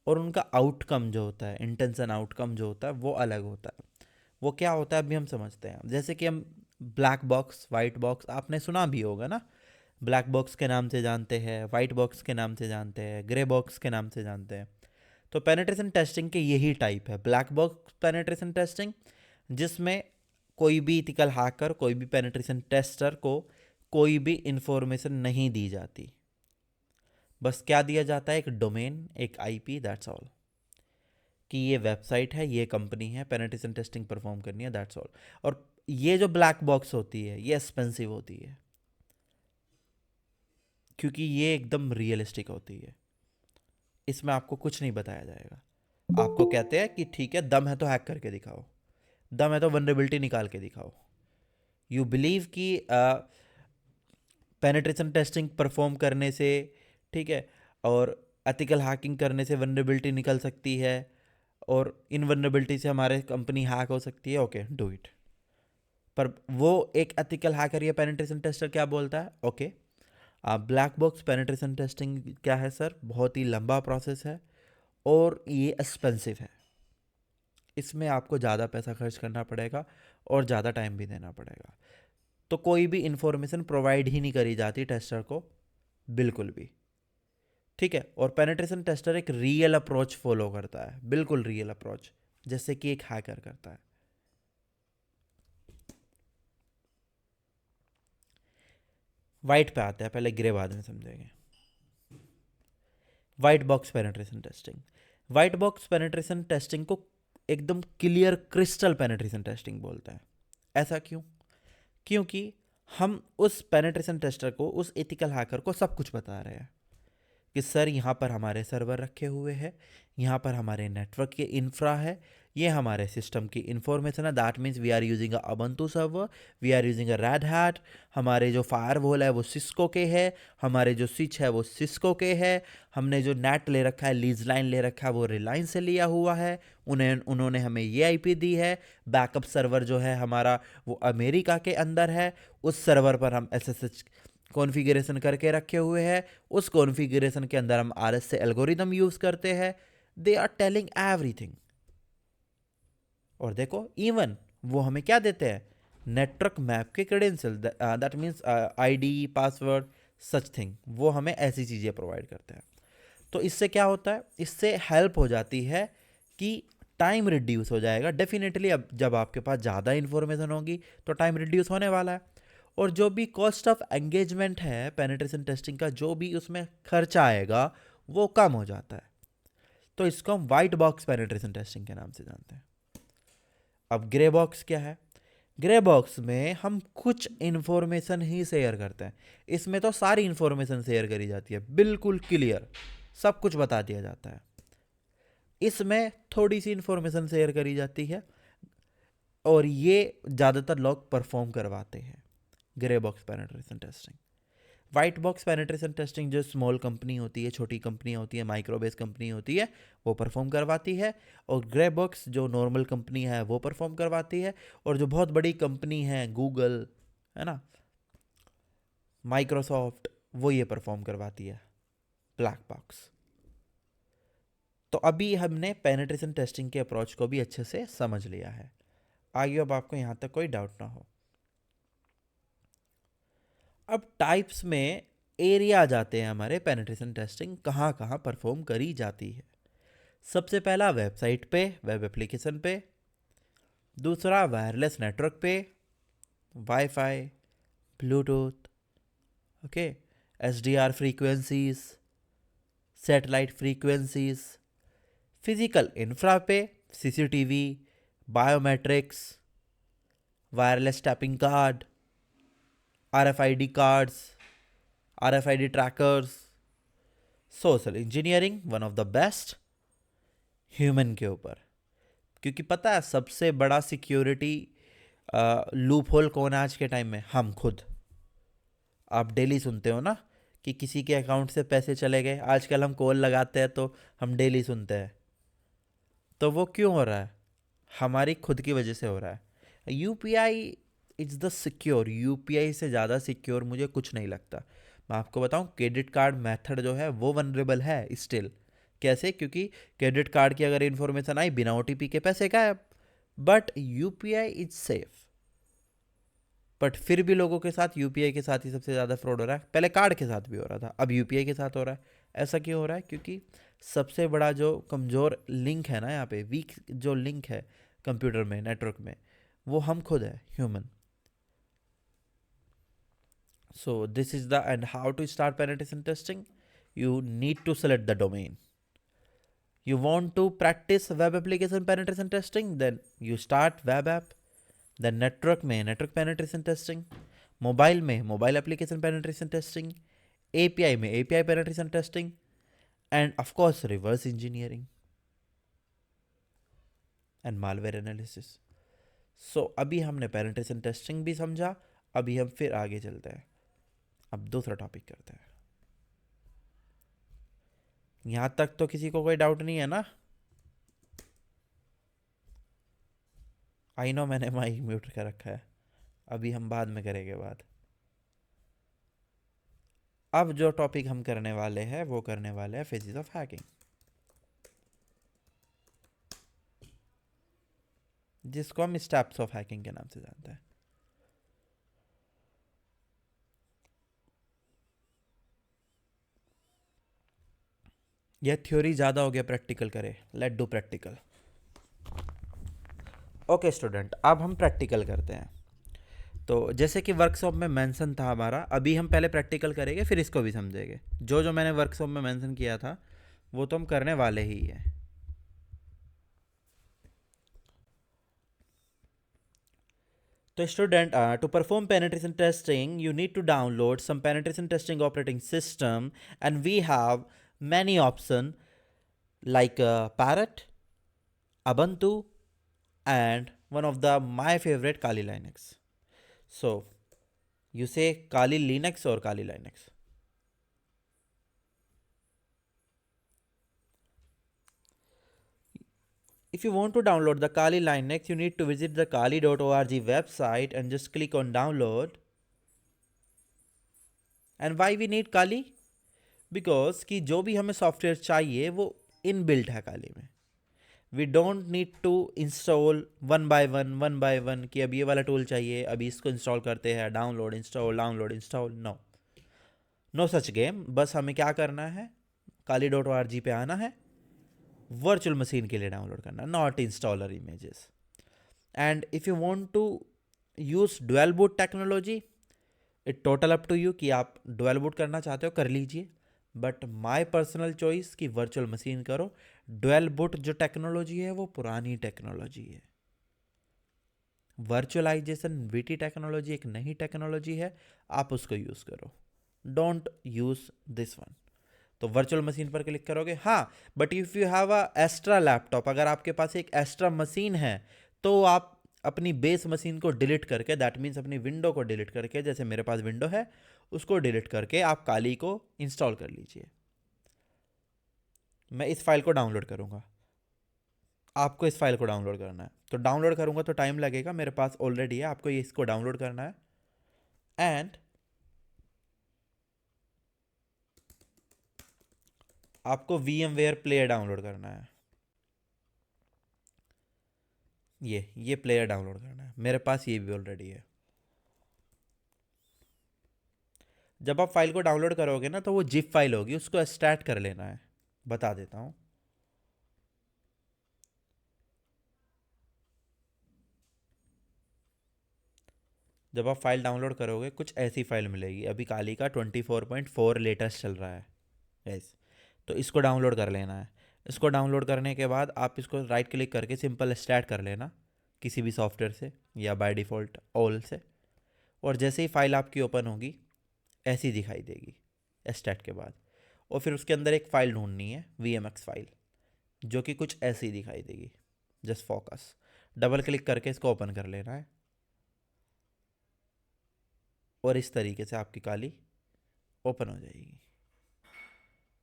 और उनका आउटकम जो होता है, इंटेंशन आउटकम जो होता है वो अलग होता है। वो क्या होता है अभी हम समझते हैं। जैसे कि हम ब्लैक बॉक्स, वाइट बॉक्स आपने सुना भी होगा ना। ब्लैक बॉक्स के नाम से जानते हैं, वाइट बॉक्स के नाम से जानते हैं, ग्रे बॉक्स के नाम से जानते हैं। तो पेनिट्रेशन टेस्टिंग के यही टाइप है, ब्लैक बॉक्स पेनिट्रेशन टेस्टिंग, जिसमें कोई भी इथिकल हैकर, कोई भी पेनिट्रेशन टेस्टर को कोई भी इंफॉर्मेशन नहीं दी जाती। बस क्या दिया जाता है, एक डोमेन, एक आईपी, दैट्स ऑल, कि ये वेबसाइट है, ये कंपनी है, पेनिट्रेशन टेस्टिंग परफॉर्म करनी है, दैट्स ऑल। और ये जो ब्लैक बॉक्स होती है ये एक्सपेंसिव होती है, क्योंकि ये एकदम रियलिस्टिक होती है। इसमें आपको कुछ नहीं बताया जाएगा। आपको कहते हैं कि ठीक है, दम है तो हैक करके दिखाओ, दम है तो वनरेबिलिटी निकाल के दिखाओ। यू बिलीव कि पेनिट्रेशन टेस्टिंग परफॉर्म करने से, ठीक है, और एथिकल हैकिंग करने से वनरेबिलिटी निकल सकती है, और इन वनरेबिलिटी से हमारे कंपनी हैक हो सकती है, ओके डू इट। पर वो एक एथिकल हैकर या पेनिट्रेशन टेस्टर क्या बोलता है, okay black box penetration testing क्या है सर, बहुत ही लंबा प्रोसेस है और ये एक्सपेंसिव है, इसमें आपको ज़्यादा पैसा खर्च करना पड़ेगा और ज़्यादा टाइम भी देना पड़ेगा। तो कोई भी इंफॉर्मेशन प्रोवाइड ही नहीं करी जाती टेस्टर को, बिल्कुल भी। ठीक है, और पेनिट्रेशन टेस्टर एक रियल अप्रोच फॉलो करता है, बिल्कुल रियल अप्रोच, जैसे कि एक हैकर करता है। वाइट पे आते हैं, पहले ग्रे बाद में समझेंगे। White box penetration testing. White box penetration testing को एकदम क्लियर क्रिस्टल पेनिट्रेशन टेस्टिंग बोलते हैं। ऐसा क्यों? क्योंकि हम उस पेनिट्रेशन टेस्टर को, उस एथिकल हैकर को सब कुछ बता रहे हैं कि सर यहाँ पर हमारे सर्वर रखे हुए हैं, यहाँ पर हमारे नेटवर्क के इंफ्रा है, ये हमारे सिस्टम की इंफॉर्मेशन है, that means we are using a Ubuntu server, we are using a Red Hat, हमारे जो फायरवॉल है वो सिस्को के है, हमारे जो स्विच है वो सिस्को के है, हमने जो नेट ले रखा है, लीज लाइन ले रखा है, वो रिलायंस से लिया हुआ है, उन्होंने हमें ये आईपी दी है। बैकअप सर्वर जो है हमारा वो अमेरिका के अंदर है, उस सर्वर पर हम एसएसएच कॉन्फ़िगरेशन करके रखे हुए हैं, उस कॉन्फ़िगरेशन के अंदर हम आरएस से एल्गोरिदम यूज़ करते हैं। They are telling everything. और देखो इवन वो हमें क्या देते हैं, नेटवर्क मैप के credential, that means ID, password, such thing, वो हमें ऐसी चीज़ें प्रोवाइड करते हैं। तो इससे क्या होता है, इससे हेल्प हो जाती है कि टाइम रिड्यूस हो जाएगा डेफिनेटली। अब जब आपके पास ज़्यादा इन्फॉर्मेशन होगी तो टाइम रिड्यूस होने वाला है, और जो भी कॉस्ट ऑफ एंगेजमेंट है पेनिट्रेशन टेस्टिंग का, जो भी उसमें खर्चा आएगा वो कम हो जाता है। तो इसको हम वाइट बॉक्स पेनिट्रेशन टेस्टिंग के नाम से जानते हैं। अब ग्रे बॉक्स क्या है? ग्रे बॉक्स में हम कुछ इन्फॉर्मेशन ही शेयर करते हैं। इसमें तो सारी इन्फॉर्मेशन शेयर करी जाती है, बिल्कुल क्लियर, सब कुछ बता दिया जाता है। इसमें थोड़ी सी इन्फॉर्मेशन शेयर करी जाती है, और ये ज़्यादातर लोग परफॉर्म करवाते हैं grey box penetration testing. White box penetration testing जो स्मॉल कंपनी होती है, छोटी कंपनी होती है, माइक्रो बेस कंपनी होती है, वो परफॉर्म करवाती है। और ग्रे बॉक्स जो नॉर्मल कंपनी है वो परफॉर्म करवाती है। और जो बहुत बड़ी कंपनी है, गूगल है ना, माइक्रोसॉफ्ट, वो ये परफॉर्म करवाती है ब्लैक बॉक्स। तो अभी हमने पेनिट्रेशन टेस्टिंग के अप्रोच को भी अच्छे से समझ लिया है। आगे अब आपको यहाँ तक कोई डाउट ना हो। अब टाइप्स में एरिया आ जाते हैं हमारे, पेनिट्रेशन टेस्टिंग कहाँ कहाँ परफॉर्म करी जाती है। सबसे पहला वेबसाइट पे, वेब एप्लीकेशन पे। दूसरा वायरलेस नेटवर्क पे, WiFi, Bluetooth, okay, SDR frequencies, satellite frequencies. Physical infra पे, CCTV, biometrics, wireless tapping card, RFID cards, RFID trackers, social engineering one of the best human के ऊपर, क्योंकि पता है सबसे बड़ा सिक्योरिटी लूप होल कौन है आज के टाइम में? हम खुद। आप डेली सुनते हो ना कि किसी के अकाउंट से पैसे चले गए, आजकल हम कॉल लगाते हैं तो हम डेली सुनते हैं। तो वो क्यों हो रहा है? हमारी खुद की वजह से हो रहा है। UPI it's the secure, UPI से ज़्यादा सिक्योर मुझे कुछ नहीं लगता। मैं आपको बताऊं, क्रेडिट कार्ड मेथड जो है वो वनरेबल है स्टिल। कैसे? क्योंकि क्रेडिट कार्ड की अगर इन्फॉर्मेशन आई, बिना ओटीपी के पैसे गायब। But UPI is safe. But फिर भी लोगों के साथ यूपीआई के साथ ही सबसे ज़्यादा फ्रॉड हो रहा है। पहले कार्ड के साथ भी हो रहा था, अब यूपीआई के साथ हो रहा है। ऐसा क्यों हो रहा है? क्योंकि सबसे बड़ा जो कमज़ोर लिंक है ना, यहाँ पे वीक जो लिंक है कंप्यूटर में, नेटवर्क में, वो हम खुद है, human. So this is the end how to start penetration testing. You need to select the domain. You want to practice web application penetration testing, then you start web app. Then network में network penetration testing, mobile में mobile application penetration testing, API में API penetration testing, and of course reverse engineering and malware analysis. So अभी हमने penetration testing भी समझा, अभी हम फिर आगे चलते हैं। अब दूसरा टॉपिक करते हैं। यहाँ तक तो किसी को कोई डाउट नहीं है ना? आई नो मैंने माइक म्यूट कर रखा है, अभी हम बाद में करेंगे बात। अब जो टॉपिक हम करने वाले हैं वो करने वाले हैं फेजेस ऑफ हैकिंग, जिसको हम स्टेप्स ऑफ हैकिंग के नाम से जानते हैं। यह थ्योरी ज़्यादा हो गया, प्रैक्टिकल करें। Let do practical. Okay student, अब हम प्रैक्टिकल करते हैं। तो जैसे कि वर्कशॉप में मेंशन था हमारा, अभी हम पहले प्रैक्टिकल करेंगे फिर इसको भी समझेंगे। जो जो मैंने वर्कशॉप में मेंशन किया था वो तो हम करने वाले ही हैं। तो student, to perform penetration testing you need to download some penetration testing operating system, and we have many option like Parrot, Ubuntu, and one of the my favorite Kali Linux. So you say Kali Linux or Kali Linux? If you want to download the Kali Linux, you need to visit the kali.org website and just click on download. And why we need Kali? Because कि जो भी हमें software चाहिए वो inbuilt है Kali में। We don't need to install one by one कि अब ये वाला टूल चाहिए, अभी इसको इंस्टॉल करते हैं, download install. No, no such game. बस हमें क्या करना है, kali.org पे आना है, वर्चुअल मशीन के लिए डाउनलोड करना, not installer images. And if you want to use dual boot technology, it total up to you कि आप डुअल बूट करना चाहते हो कर लीजिए, बट माय पर्सनल चॉइस कि वर्चुअल मशीन करो। डुअल बूट जो टेक्नोलॉजी है वो पुरानी टेक्नोलॉजी है। वर्चुअलाइजेशन वीटी टेक्नोलॉजी एक नई टेक्नोलॉजी है, आप उसको यूज़ करो, डोंट यूज़ दिस वन। तो वर्चुअल मशीन पर क्लिक करोगे, हाँ। But if you have a extra laptop, अगर आपके पास एक एक्स्ट्रा मशीन है तो आप अपनी बेस मशीन को डिलीट करके, दैट मीन्स अपनी विंडो को डिलीट करके, जैसे मेरे पास विंडो है उसको डिलीट करके आप काली को इंस्टॉल कर लीजिए। मैं इस फाइल को डाउनलोड करूँगा, आपको इस फाइल को डाउनलोड करना है। तो डाउनलोड करूँगा तो टाइम लगेगा, मेरे पास ऑलरेडी है, आपको ये इसको डाउनलोड करना है। एंड आपको VMware प्लेयर डाउनलोड करना है। ये प्लेयर डाउनलोड करना है, मेरे पास ये भी ऑलरेडी है। जब आप फाइल को डाउनलोड करोगे ना तो वो जिप फाइल होगी, उसको एक्सट्रैक्ट कर लेना है। बता देता हूँ। जब आप फाइल डाउनलोड करोगे कुछ ऐसी फाइल मिलेगी, अभी काली का 24.4 लेटेस्ट चल रहा है यस। तो इसको डाउनलोड कर लेना है। इसको डाउनलोड करने के बाद आप इसको राइट क्लिक करके सिंपल एक्सट्रैक्ट कर लेना किसी भी सॉफ्टवेयर से या बाय डिफ़ॉल्ट ऑल से। और जैसे ही फाइल आपकी ओपन होगी ऐसी दिखाई देगी एक्सट्रैक्ट के बाद। और फिर उसके अंदर एक फ़ाइल ढूंढनी है, VMX फाइल, जो कि कुछ ऐसी दिखाई देगी। जस्ट फोकस, डबल क्लिक करके इसको ओपन कर लेना है और इस तरीके से आपकी काली ओपन हो जाएगी।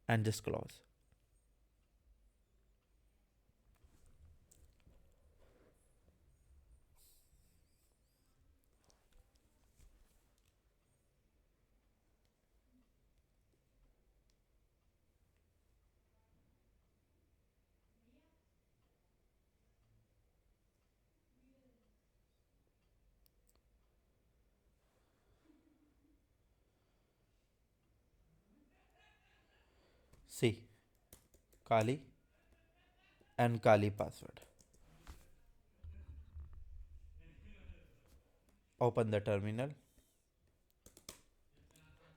And just close. See Kali and Kali password. Open the terminal.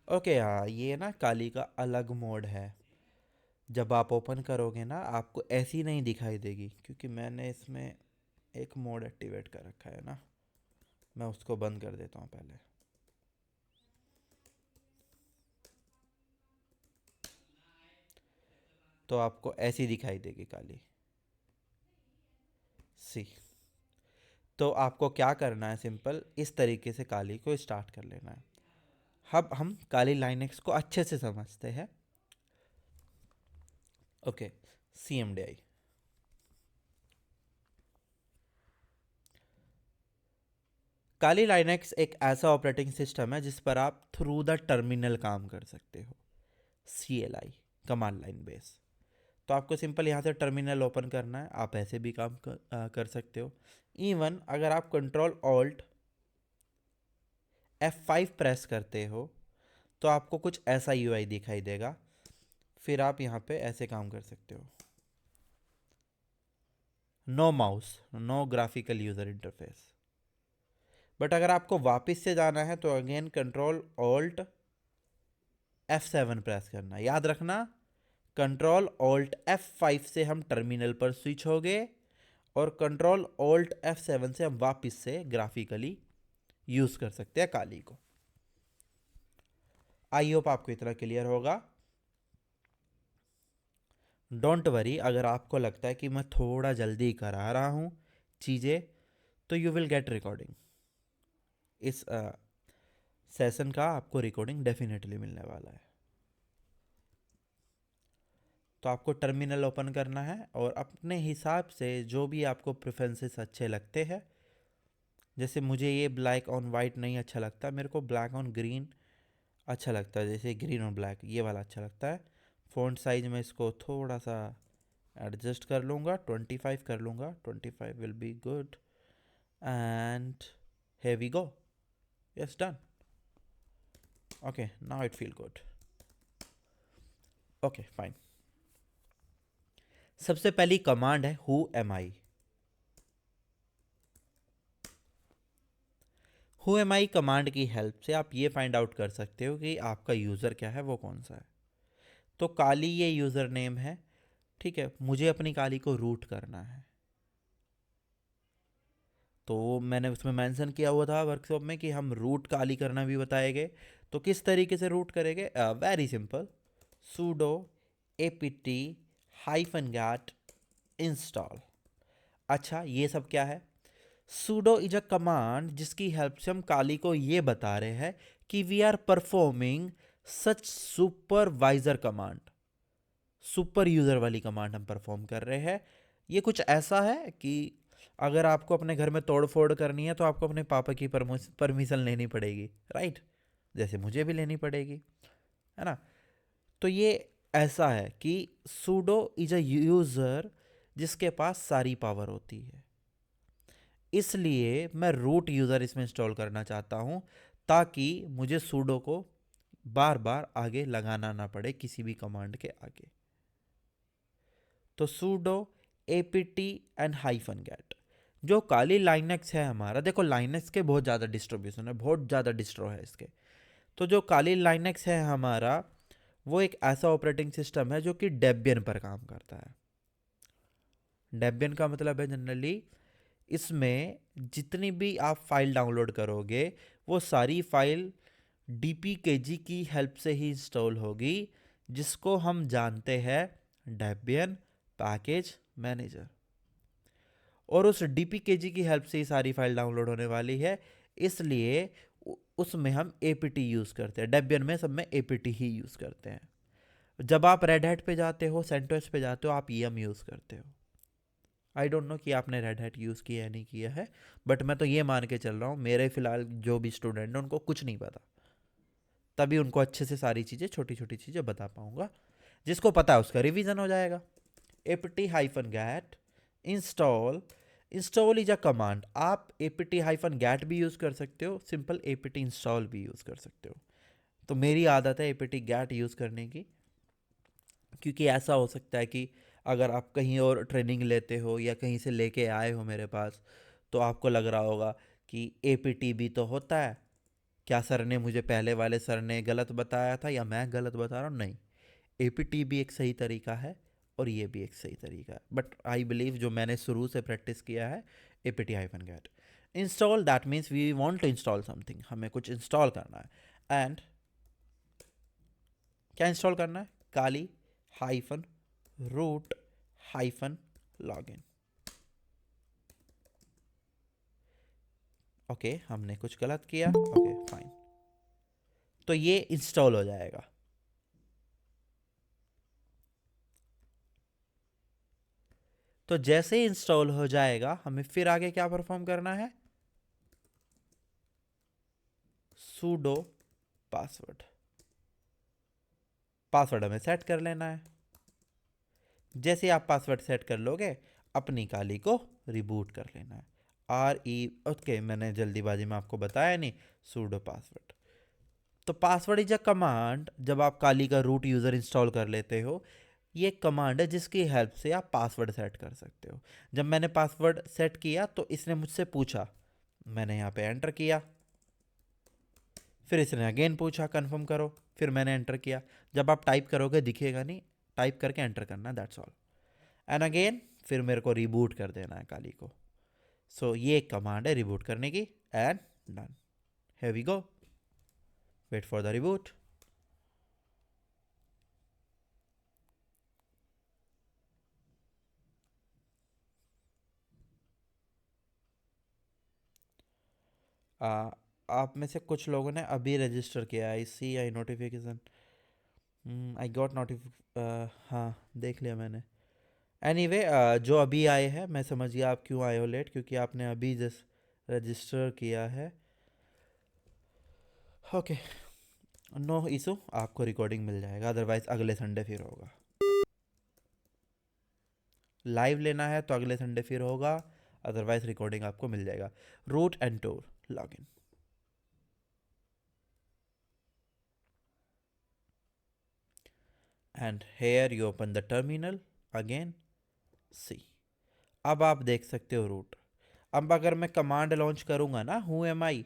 Okay, हाँ, ये ना काली का अलग मोड है। जब आप ओपन करोगे ना, आपको ऐसी नहीं दिखाई देगी, क्योंकि मैंने इसमें एक मोड एक्टिवेट कर रखा है ना। मैं उसको बंद कर देता हूँ पहले। तो आपको ऐसी दिखाई देगी काली। सी। तो आपको क्या करना है, सिंपल इस तरीके से काली को स्टार्ट कर लेना है। अब हम काली लाइनेक्स को अच्छे से समझते हैं। Okay, CMDI। काली लाइनेक्स एक ऐसा ऑपरेटिंग सिस्टम है जिस पर आप थ्रू द टर्मिनल काम कर सकते हो। CLI, command line base. तो आपको सिंपल यहाँ से टर्मिनल ओपन करना है। आप ऐसे भी काम कर सकते हो। इवन अगर आप कंट्रोल ऑल्ट F5 प्रेस करते हो तो आपको कुछ ऐसा UI दिखाई देगा। फिर आप यहाँ पे ऐसे काम कर सकते हो। No mouse, no graphical user interface. But अगर आपको वापस से जाना है तो again control alt F7 press करना। याद रखना, कंट्रोल ऑल्ट F5 से हम टर्मिनल पर स्विच हो गए और कंट्रोल ऑल्ट F7 से हम वापस से ग्राफिकली यूज़ कर सकते हैं काली को। आई होप आपको इतना क्लियर होगा। डोंट वरी, अगर आपको लगता है कि मैं थोड़ा जल्दी करा रहा हूँ चीज़ें, तो यू विल गेट रिकॉर्डिंग। इस सेशन का आपको रिकॉर्डिंग डेफिनेटली मिलने वाला है। तो आपको टर्मिनल ओपन करना है और अपने हिसाब से जो भी आपको प्रेफरेंसेस अच्छे लगते हैं, जैसे मुझे ये ब्लैक ऑन वाइट नहीं अच्छा लगता, मेरे को ब्लैक ऑन ग्रीन अच्छा लगता है। जैसे ग्रीन और ब्लैक ये वाला अच्छा लगता है। फ़ॉन्ट साइज में इसको थोड़ा सा एडजस्ट कर लूँगा, 25 कर लूँगा। 25 will be good. And here we go. Yes, done. Okay, now it feel good. Okay, fine. सबसे पहली कमांड है who am I। who am I command की हेल्प से आप ये फाइंड आउट कर सकते हो कि आपका यूज़र क्या है, वो कौन सा है। तो काली ये यूज़र नेम है, ठीक है। मुझे अपनी काली को रूट करना है, तो मैंने उसमें मेंशन किया हुआ था वर्कशॉप में कि हम रूट काली करना भी बताएंगे। तो किस तरीके से रूट करेंगे? Very simple, sudo apt -get install। अच्छा, ये सब क्या है? sudo इज अ कमांड जिसकी हेल्प से हम काली को ये बता रहे हैं कि we are performing such supervisor command. Super user वाली कमांड हम परफॉर्म कर रहे हैं। ये कुछ ऐसा है कि अगर आपको अपने घर में तोड़ फोड़ करनी है तो आपको अपने पापा की परमिशन लेनी पड़ेगी, राइट? जैसे मुझे भी लेनी पड़ेगी, है ना? तो ये ऐसा है कि सूडो इज अ यूज़र जिसके पास सारी पावर होती है। इसलिए मैं रूट यूज़र इसमें इंस्टॉल करना चाहता हूँ, ताकि मुझे सूडो को बार बार आगे लगाना ना पड़े किसी भी कमांड के आगे। तो sudo apt एंड -get। जो काली लाइनेक्स है हमारा, देखो लाइनेक्स के बहुत ज़्यादा डिस्ट्रीब्यूशन है, बहुत ज़्यादा डिस्ट्रो है इसके। तो जो काली लाइनेक्स है हमारा, वो एक ऐसा ऑपरेटिंग सिस्टम है जो कि डेबियन पर काम करता है। डेबियन का मतलब है जनरली इसमें जितनी भी आप फाइल डाउनलोड करोगे वो सारी फाइल DPKG की हेल्प से ही इंस्टॉल होगी, जिसको हम जानते हैं डेबियन पैकेज मैनेजर। और उस डीपीकेजी की हेल्प से ही सारी फाइल डाउनलोड होने वाली है, इसलिए उसमें हम एपीटी यूज़ करते हैं। डेबियन में सब में एपीटी ही यूज़ करते हैं। जब आप रेड हैट पे जाते हो, सेंटोस पे जाते हो, आप ईएम यूज़ करते हो। आई डोंट नो कि आपने रेड हैट यूज़ किया है नहीं किया है, बट मैं तो ये मान के चल रहा हूँ, मेरे फिलहाल जो भी स्टूडेंट हैं उनको कुछ नहीं पता, तभी उनको अच्छे से सारी चीज़ें, छोटी छोटी चीज़ें बता पाऊंगा। जिसको पता है उसका रिवीजन हो जाएगा। apt-get install. Install is a command. आप apt-get भी यूज़ कर सकते हो, सिंपल apt इंस्टॉल भी यूज़ कर सकते हो। तो मेरी आदत है apt-get यूज़ करने की, क्योंकि ऐसा हो सकता है कि अगर आप कहीं और ट्रेनिंग लेते हो या कहीं से लेके आए हो मेरे पास, तो आपको लग रहा होगा कि apt भी तो होता है, क्या सर ने मुझे पहले वाले सर ने गलत बताया था या मैं गलत बता रहा हूँ? नहीं, एपीटी भी एक सही तरीका है और ये भी एक सही तरीका है, बट आई बिलीव जो मैंने शुरू से प्रैक्टिस किया है, apt-get install. That means we want to install something, हमें कुछ इंस्टॉल करना है। एंड क्या इंस्टॉल करना है? Kali hyphen root hyphen login. Okay, हमने कुछ गलत किया, ओके फाइन। तो ये इंस्टॉल हो जाएगा। तो जैसे ही इंस्टॉल हो जाएगा, हमें फिर आगे क्या परफॉर्म करना है? Pseudo password. पासवर्ड हमें सेट कर लेना है। जैसे आप पासवर्ड सेट कर लोगे, अपनी काली को रिबूट कर लेना है। ओके, मैंने जल्दीबाजी में आपको बताया नहीं, सूडो पासवर्ड। तो पासवर्ड इज अ कमांड। जब आप काली का रूट यूज़र इंस्टॉल कर लेते हो, ये कमांड है जिसकी हेल्प से आप पासवर्ड सेट कर सकते हो। जब मैंने पासवर्ड सेट किया तो इसने मुझसे पूछा, मैंने यहाँ पे एंटर किया, फिर इसने अगेन पूछा कंफर्म करो, फिर मैंने एंटर किया। जब आप टाइप करोगे दिखेगा नहीं, टाइप करके एंटर करना, दैट्स ऑल। एंड अगेन फिर मेरे को रिबूट कर देना है काली को। सो ये एक कमांड है रिबूट करने की। And done, here we go, wait for the reboot. आप में से कुछ लोगों ने अभी रजिस्टर किया है, आई सी आई नोटिफिकेशन, आई गॉट हाँ, देख लिया मैंने। एनीवे जो अभी आए हैं, मैं समझ गया आप क्यों आए हो लेट, क्योंकि आपने अभी जस्ट रजिस्टर किया है। ओके, नो इशू, आपको रिकॉर्डिंग मिल जाएगा, अदरवाइज अगले संडे फिर होगा। लाइव लेना है तो अगले संडे फिर होगा, अदरवाइज रिकॉर्डिंग आपको मिल जाएगा। Root and toor login. And here you open the terminal again, see. अब आप देख सकते हो रूट। अब अगर मैं कमांड लॉन्च करूंगा ना, हु एम आई,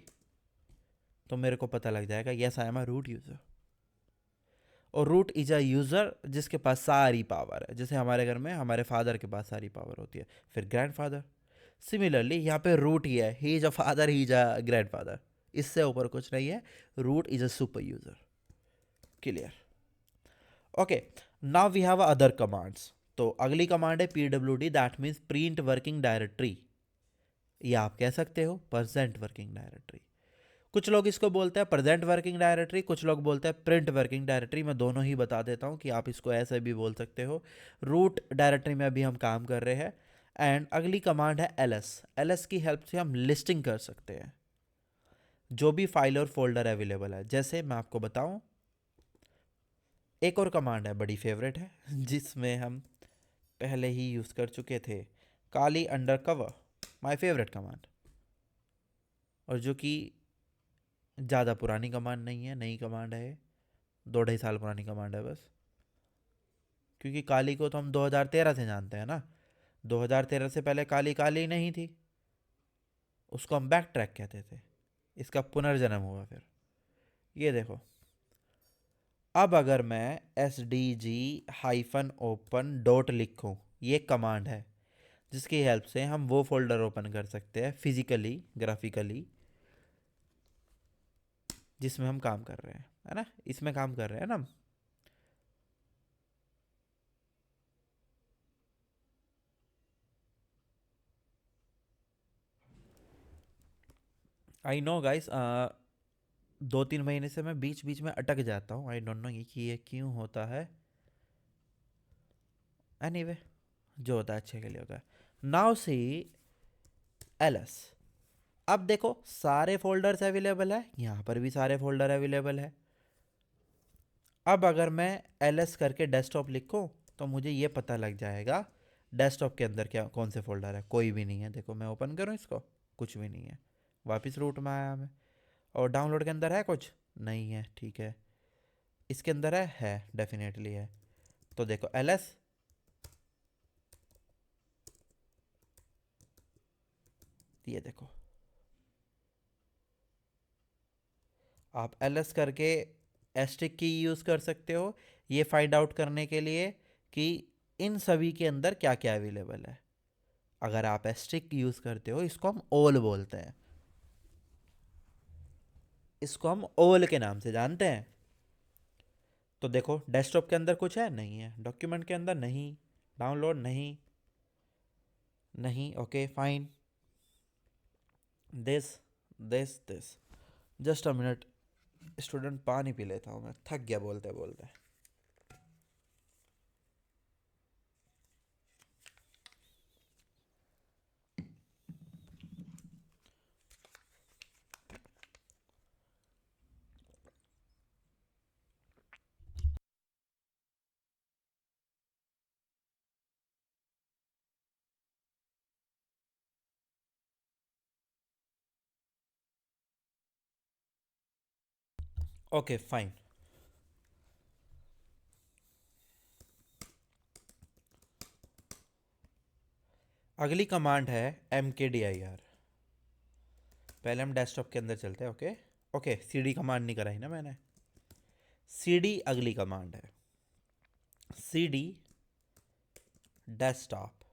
तो मेरे को पता लग जाएगा yes I am a root user. और रूट इज अ यूजर जिसके पास सारी पावर है। जैसे हमारे घर में हमारे फादर के पास सारी पावर होती है, फिर ग्रैंडफादर। सिमिलरली यहाँ पे रूट ही है, he is a father, he is a grandfather, इससे ऊपर कुछ नहीं है। Root is a super user. Clear? Okay, now we have other commands. तो अगली कमांड है pwd, that means print working directory, या आप कह सकते हो प्रेजेंट वर्किंग डायरेक्टरी। कुछ लोग इसको बोलते हैं प्रेजेंट वर्किंग डायरेक्टरी, कुछ लोग बोलते हैं प्रिंट वर्किंग डायरेक्टरी। मैं दोनों ही बता देता हूँ कि आप इसको ऐसे भी बोल सकते हो। रूट डायरेक्टरी में अभी हम काम कर रहे हैं। एंड अगली कमांड है ls। ls की हेल्प से हम लिस्टिंग कर सकते हैं जो भी फाइल और फोल्डर अवेलेबल है। जैसे मैं आपको बताऊं, एक और कमांड है, बड़ी फेवरेट है, जिसमें हम पहले ही यूज़ कर चुके थे, Kali undercover, my favourite command, और जो कि ज़्यादा पुरानी कमांड नहीं है, नई कमांड है, 2 ढाई साल पुरानी कमांड है बस। क्योंकि काली को तो हम 2013 से जानते हैं ना, 2013 से पहले काली काली नहीं थी, उसको हम बैक ट्रैक कहते थे। इसका पुनर्जन्म हुआ फिर। ये देखो, अब अगर मैं S D G hyphen open dot लिखूँ, ये कमांड है जिसकी हेल्प से हम वो फोल्डर ओपन कर सकते हैं फिजिकली, ग्राफिकली, जिसमें हम काम कर रहे हैं, है ना, इसमें काम कर रहे हैं ना हम। आई नो गाइस, 2-3 महीने से मैं बीच बीच में अटक जाता हूँ। आई डोंट नो कि ये क्यों होता है। एनीवे, जो होता है अच्छे के लिए होता है। Now see LS. अब देखो सारे फोल्डर्स अवेलेबल है, यहाँ पर भी सारे फोल्डर अवेलेबल है। अब अगर मैं एलएस करके डेस्कटॉप लिखूँ तो मुझे ये पता लग जाएगा डेस्कटॉप के अंदर क्या कौन से फोल्डर है। कोई भी नहीं है। देखो मैं ओपन करूँ इसको, कुछ भी नहीं है। वापस रूट में आया मैं, और डाउनलोड के अंदर है कुछ नहीं है। ठीक है, इसके अंदर है डेफिनेटली है। तो देखो एलएस, ये देखो आप एलएस करके एस्टिक की यूज़ कर सकते हो ये फाइंड आउट करने के लिए कि इन सभी के अंदर क्या क्या अवेलेबल है। अगर आप एस्टिक यूज़ करते हो, इसको हम ओल बोलते हैं, इसको हम ओल के नाम से जानते हैं। तो देखो डेस्कटॉप के अंदर कुछ है नहीं है, डॉक्यूमेंट के अंदर नहीं, डाउनलोड नहीं, नहीं। Okay fine, this this just a minute student, पानी पी लेता हूँ, मैं थक गया बोलते बोलते। Okay fine. अगली कमांड है mkdir। पहले हम डेस्कटॉप के अंदर चलते हैं। ओके ओके, cd कमांड नहीं कराई ना मैंने। cd अगली कमांड है, cd डेस्कटॉप।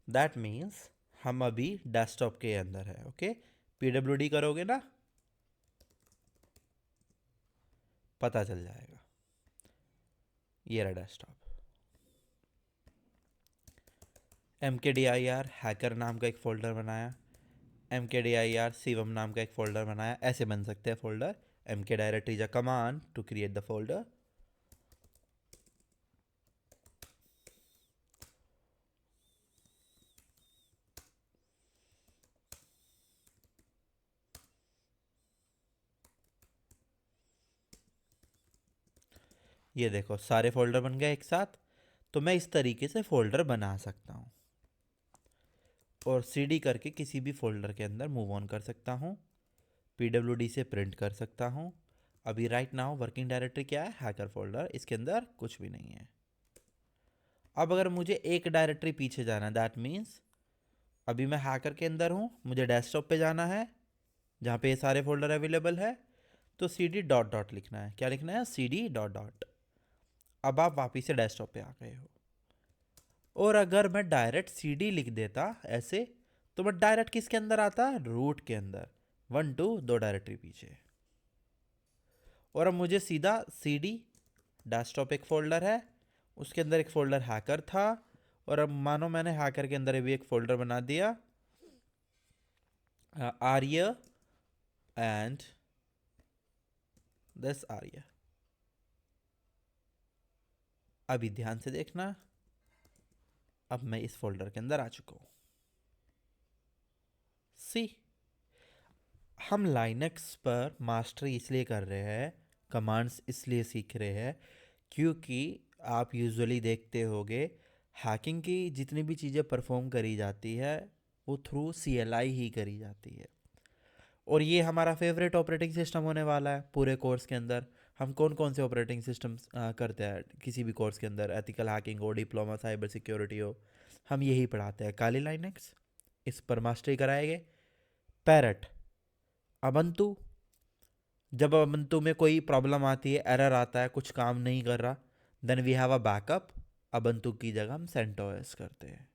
दैट मीन्स हम अभी डेस्कटॉप के अंदर है। ओके, pwd करोगे ना, पता चल जाएगा। ये रहा डेस्कटॉप। mkdir हैकर नाम का एक फ़ोल्डर बनाया, mkdir शिवम नाम का एक फ़ोल्डर बनाया। ऐसे बन सकते हैं folder. mkdir is a command to create the folder. ये देखो सारे फोल्डर बन गए एक साथ। तो मैं इस तरीके से फोल्डर बना सकता हूँ और cd करके किसी भी फोल्डर के अंदर मूव ऑन कर सकता हूँ। pwd से प्रिंट कर सकता हूँ। अभी राइट नाउ वर्किंग डायरेक्टरी क्या है, हैकर फोल्डर, इसके अंदर कुछ भी नहीं है। अब अगर मुझे एक डायरेक्टरी पीछे जाना है, दैट मीन्स अभी मैं हैकर के अंदर हूँ, मुझे डेस्कटॉप पे जाना है जहाँ पे ये सारे फोल्डर अवेलेबल है। तो cd डॉट डॉट लिखना है। क्या लिखना है, cd डॉट डॉट। अब आप वापिस से डेस्कटॉप पे आ गए हो। और अगर मैं डायरेक्ट cd लिख देता ऐसे, तो मैं डायरेक्ट किसके अंदर आता, रूट के अंदर, 1 2 2 डायरेक्टरी पीछे। और अब मुझे सीधा cd डेस्कटॉप एक फ़ोल्डर है, उसके अंदर एक फ़ोल्डर हैकर था, और अब मानो मैंने हैकर के अंदर भी एक फ़ोल्डर बना दिया, आर्य एंड दिस आर्य। अभी ध्यान से देखना, अब मैं इस फोल्डर के अंदर आ चुका हूँ। सी, हम लाइनक्स पर मास्टरी इसलिए कर रहे हैं, कमांड्स इसलिए सीख रहे हैं, क्योंकि आप यूजुअली देखते होगे हैकिंग की जितनी भी चीज़ें परफॉर्म करी जाती है वो थ्रू CLI ही करी जाती है। और ये हमारा फेवरेट ऑपरेटिंग सिस्टम होने वाला है पूरे कोर्स के अंदर। हम कौन कौन से ऑपरेटिंग सिस्टम्स करते हैं किसी भी कोर्स के अंदर, एथिकल हैकिंग हो, डिप्लोमा साइबर सिक्योरिटी हो, हम यही पढ़ाते हैं। काली लाइनक्स इस पर मास्टरी कराएंगे। पैरट, अबंतु, जब अबंतु में कोई प्रॉब्लम आती है, एरर आता है, कुछ काम नहीं कर रहा, then we have a backup. Ubuntu की जगह हम सेंटोस करते हैं।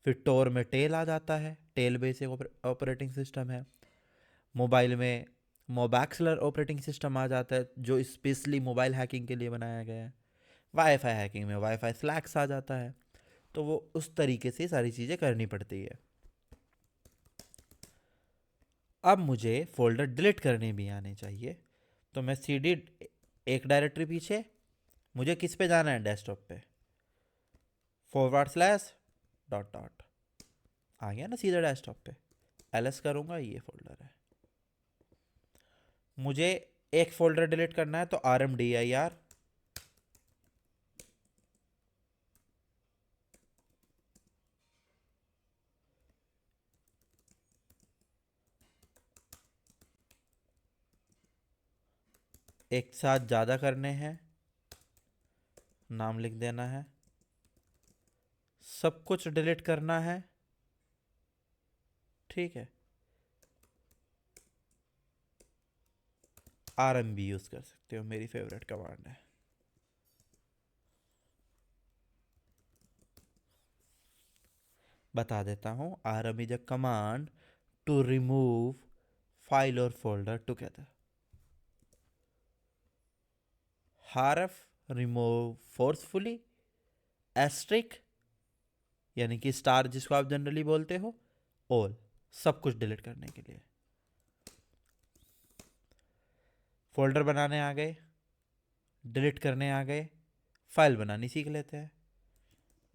फिर टोर में टेल आ जाता है, टेल बेसिक ऑपरेटिंग सिस्टम है। मोबाइल में मोबैक्सलर ऑपरेटिंग सिस्टम आ जाता है जो स्पेशली मोबाइल हैकिंग के लिए बनाया गया है। वाईफाई हैकिंग में वाईफाई स्लैक्स आ जाता है। तो वो उस तरीके से सारी चीज़ें करनी पड़ती है। अब मुझे फोल्डर डिलीट करने भी आने चाहिए, तो मैं cd एक डायरेक्टरी पीछे, मुझे किस पे जाना है, डेस्कटॉप पे, // आ गया ना सीधा डेस्कटॉप पे, ls करूँगा, ये फोल्डर है। मुझे एक फोल्डर डिलीट करना है, तो rmdir एक साथ ज़्यादा करने हैं, नाम लिख देना है, सब कुछ डिलीट करना है, ठीक है। rmb यूज़ कर सकते हो, मेरी फेवरेट कमांड है। बता देता हूँ, rm is a command to remove file और folder together. href remove forcefully, asterisk यानी कि स्टार जिसको आप जनरली बोलते हो, ऑल सब कुछ डिलीट करने के लिए। फोल्डर बनाने आ गए, डिलीट करने आ गए, फाइल बनानी सीख लेते हैं।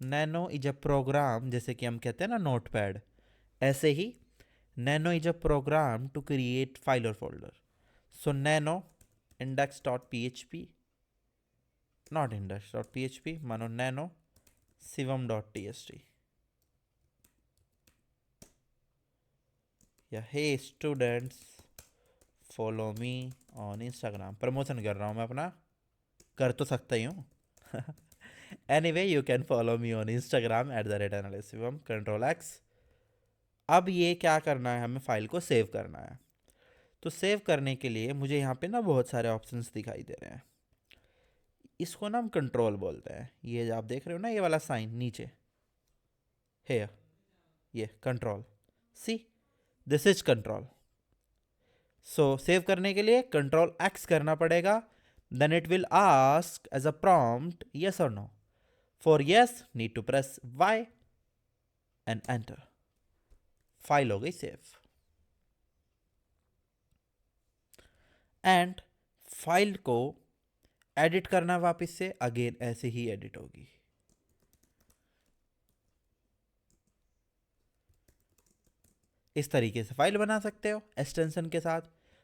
नैनो इज अ प्रोग्राम, जैसे कि हम कहते हैं ना नोटपैड, ऐसे ही nano is a program to create file और folder. So nano index.php, not index.php, मानो नैनो shivam.txt, या hey students follow me on Instagram. Promotion कर रहा हूँ मैं अपना, कर तो सकता ही हूँ। Anyway you can follow me on Instagram @analystशिवम, Ctrl+X। अब ये क्या करना है, हमें फाइल को सेव करना है। तो सेव करने के लिए मुझे यहाँ पे ना बहुत सारे ऑप्शंस दिखाई दे रहे हैं। इसको ना हम कंट्रोल बोलते हैं, ये आप देख रहे हो ना, ये वाला साइन नीचे है, ये control, see this is control. So save करने के लिए Ctrl+X करना पड़ेगा, then it will ask as a prompt yes और no. For yes need to press Y and enter. File हो गई सेव, एंड फाइल को एडिट करना वापस से, अगेन ऐसे ही एडिट होगी। इस तरीके से फाइल बना सकते हो एक्सटेंशन के साथ।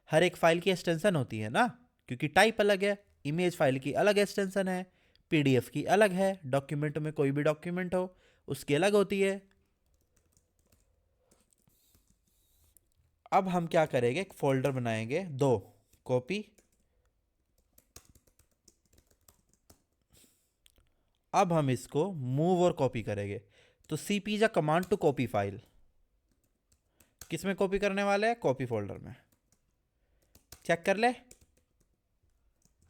हर एक फाइल की एक्सटेंशन होती है ना, क्योंकि टाइप अलग है। इमेज फाइल की अलग एक्सटेंशन है, पीडीएफ की अलग है, डॉक्यूमेंट में कोई भी डॉक्यूमेंट हो उसकी अलग होती है। अब हम क्या करेंगे, एक फोल्डर बनाएंगे, दो कॉपी। अब हम इसको मूव और कॉपी करेंगे, तो cp is a command to copy file. किस में कॉपी करने वाले हैं, कॉपी फोल्डर में। चेक कर ले,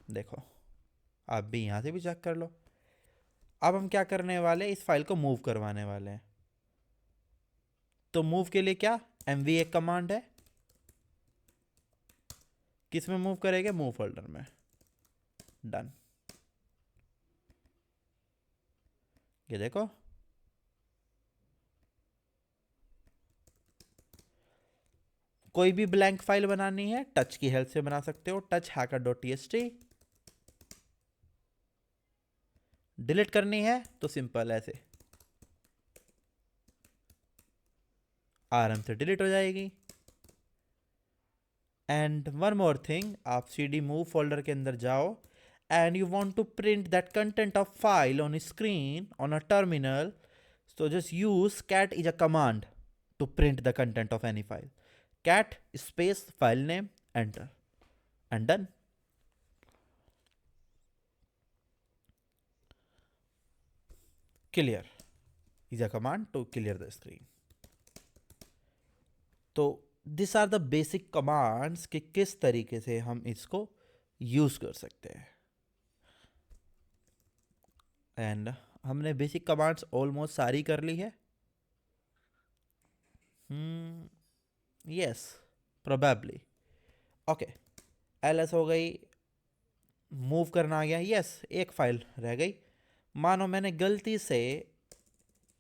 देखो आप भी यहां से भी चेक कर लो। अब हम क्या करने वाले, इस फाइल को मूव करवाने वाले हैं। तो मूव के लिए क्या, mv एक कमांड है। किस में मूव करेंगे, मूव फोल्डर में, डन। ये देखो, कोई भी ब्लैंक फाइल बनानी है टच की हेल्प से बना सकते हो, टच hacker.txt। डिलीट करनी है तो सिंपल ऐसे आराम से डिलीट हो जाएगी। एंड वन मोर थिंग, आप cd मूव फोल्डर के अंदर जाओ, and you want to print that content of file on screen on a terminal, so just use cat is a command to print the content of any file. Cat space file name, enter, and done. Clear is a command to clear the screen. तो this are the basic commands कि किस तरीके से हम इसको use कर सकते हैं। एंड हमने बेसिक कमांड्स ऑलमोस्ट सारी कर ली है। Yes, probably. ओके, ls हो गई, मूव करना आ गया, यस। एक फाइल रह गई, मानो मैंने गलती से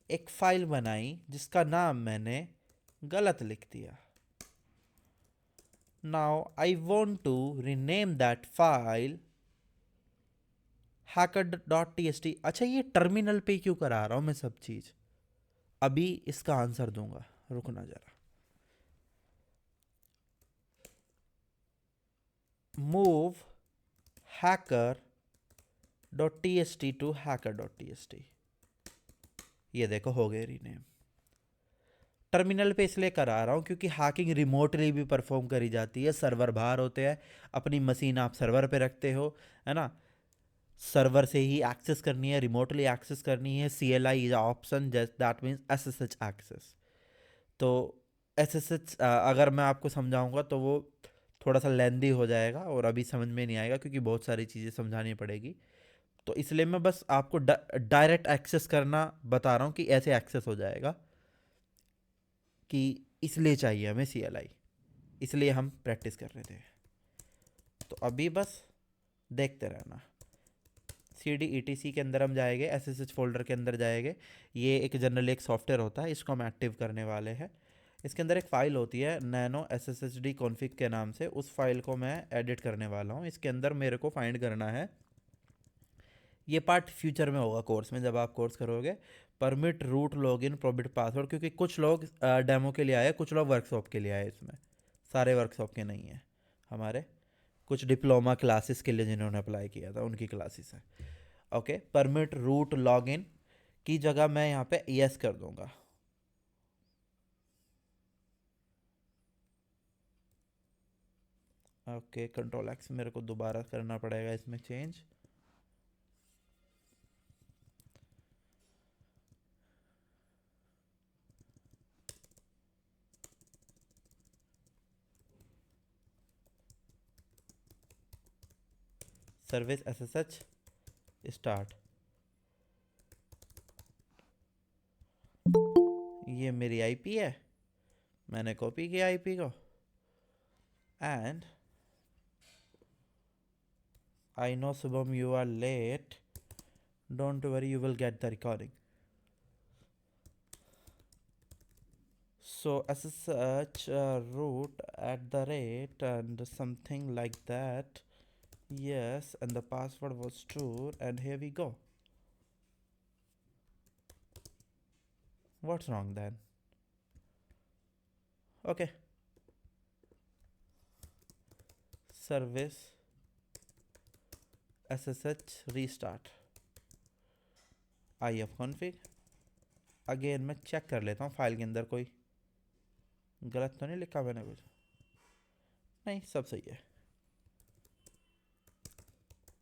एक फाइल बनाई जिसका नाम मैंने गलत लिख दिया, Now I want to rename that file hacker.txt. अच्छा, ये टर्मिनल पे क्यों करा रहा हूँ मैं सब चीज? अभी इसका आंसर दूंगा, रुकना जरा। Move hacker.txt to hacker.txt। ये देखो हो गए रीनेम। टर्मिनल पे इसलिए करा रहा हूँ क्योंकि हैकिंग रिमोटली भी परफॉर्म करी जाती है। सर्वर बाहर होते हैं, अपनी मशीन आप सर्वर पे रखते हो, है ना। सर्वर से ही एक्सेस करनी है, रिमोटली एक्सेस करनी है। CLI is option, just that means SSH access. तो SSH अगर मैं आपको समझाऊंगा तो वो थोड़ा सा लेंदी हो जाएगा और अभी समझ में नहीं आएगा, क्योंकि बहुत सारी चीज़ें समझानी पड़ेगी। तो इसलिए मैं बस आपको डायरेक्ट एक्सेस करना बता रहा हूँ कि ऐसे एक्सेस हो जाएगा, कि इसलिए चाहिए हमें CLI, इसलिए हम प्रैक्टिस कर रहे थे। तो अभी बस देखते रहना। CD ETC के अंदर हम जाएंगे, SSH फोल्डर के अंदर जाएंगे। ये एक जनरली एक सॉफ्टवेयर होता है, इसको हम एक्टिव करने वाले हैं। इसके अंदर एक फ़ाइल होती है नैनो SSHD config के नाम से, उस फाइल को मैं एडिट करने वाला हूँ। इसके अंदर मेरे को फाइंड करना है, ये पार्ट फ्यूचर में होगा कोर्स में, जब आप कोर्स करोगे। Permit root login prohibit password, क्योंकि कुछ लोग डेमो के लिए आए, कुछ लोग वर्कशॉप के लिए आए इसमें। सारे वर्कशॉप के नहीं हैं हमारे, कुछ डिप्लोमा क्लासेस के लिए जिन्होंने अप्लाई किया था उनकी क्लासेस है। ओके, परमिट रूट लॉगिन की जगह मैं यहाँ पे यस कर दूंगा। ओके, Ctrl+X मेरे को दोबारा करना पड़ेगा इसमें चेंज। Service SSH start. ये मेरी IP है, मैंने कॉपी किया IP को, and I know Subham you are late, don't worry, you will get the recording. So SSH root at the rate and something like that, yes, and the password was true, and here we go. What's wrong then? Okay, service SSH restart ifconfig। Again मैं check कर लेता हूँ file के अंदर कोई गलत तो नहीं लिखा मैंने कुछ, नहीं सब सही है।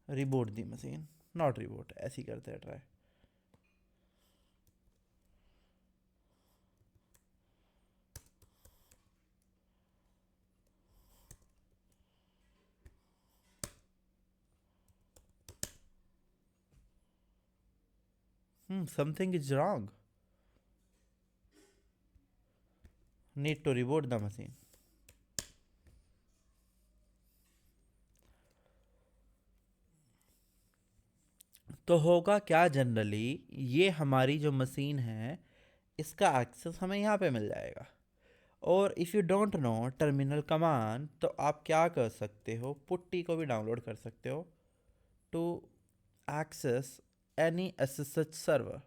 Reboot the machine, not reboot, ऐसे ही करते हैं try. Something is wrong, need to reboot the machine. तो होगा क्या जनरली, ये हमारी जो मशीन है इसका एक्सेस हमें यहाँ पे मिल जाएगा। और if you don't know terminal command, तो आप क्या कर सकते हो, पुट्टी को भी डाउनलोड कर सकते हो to access any SSH server.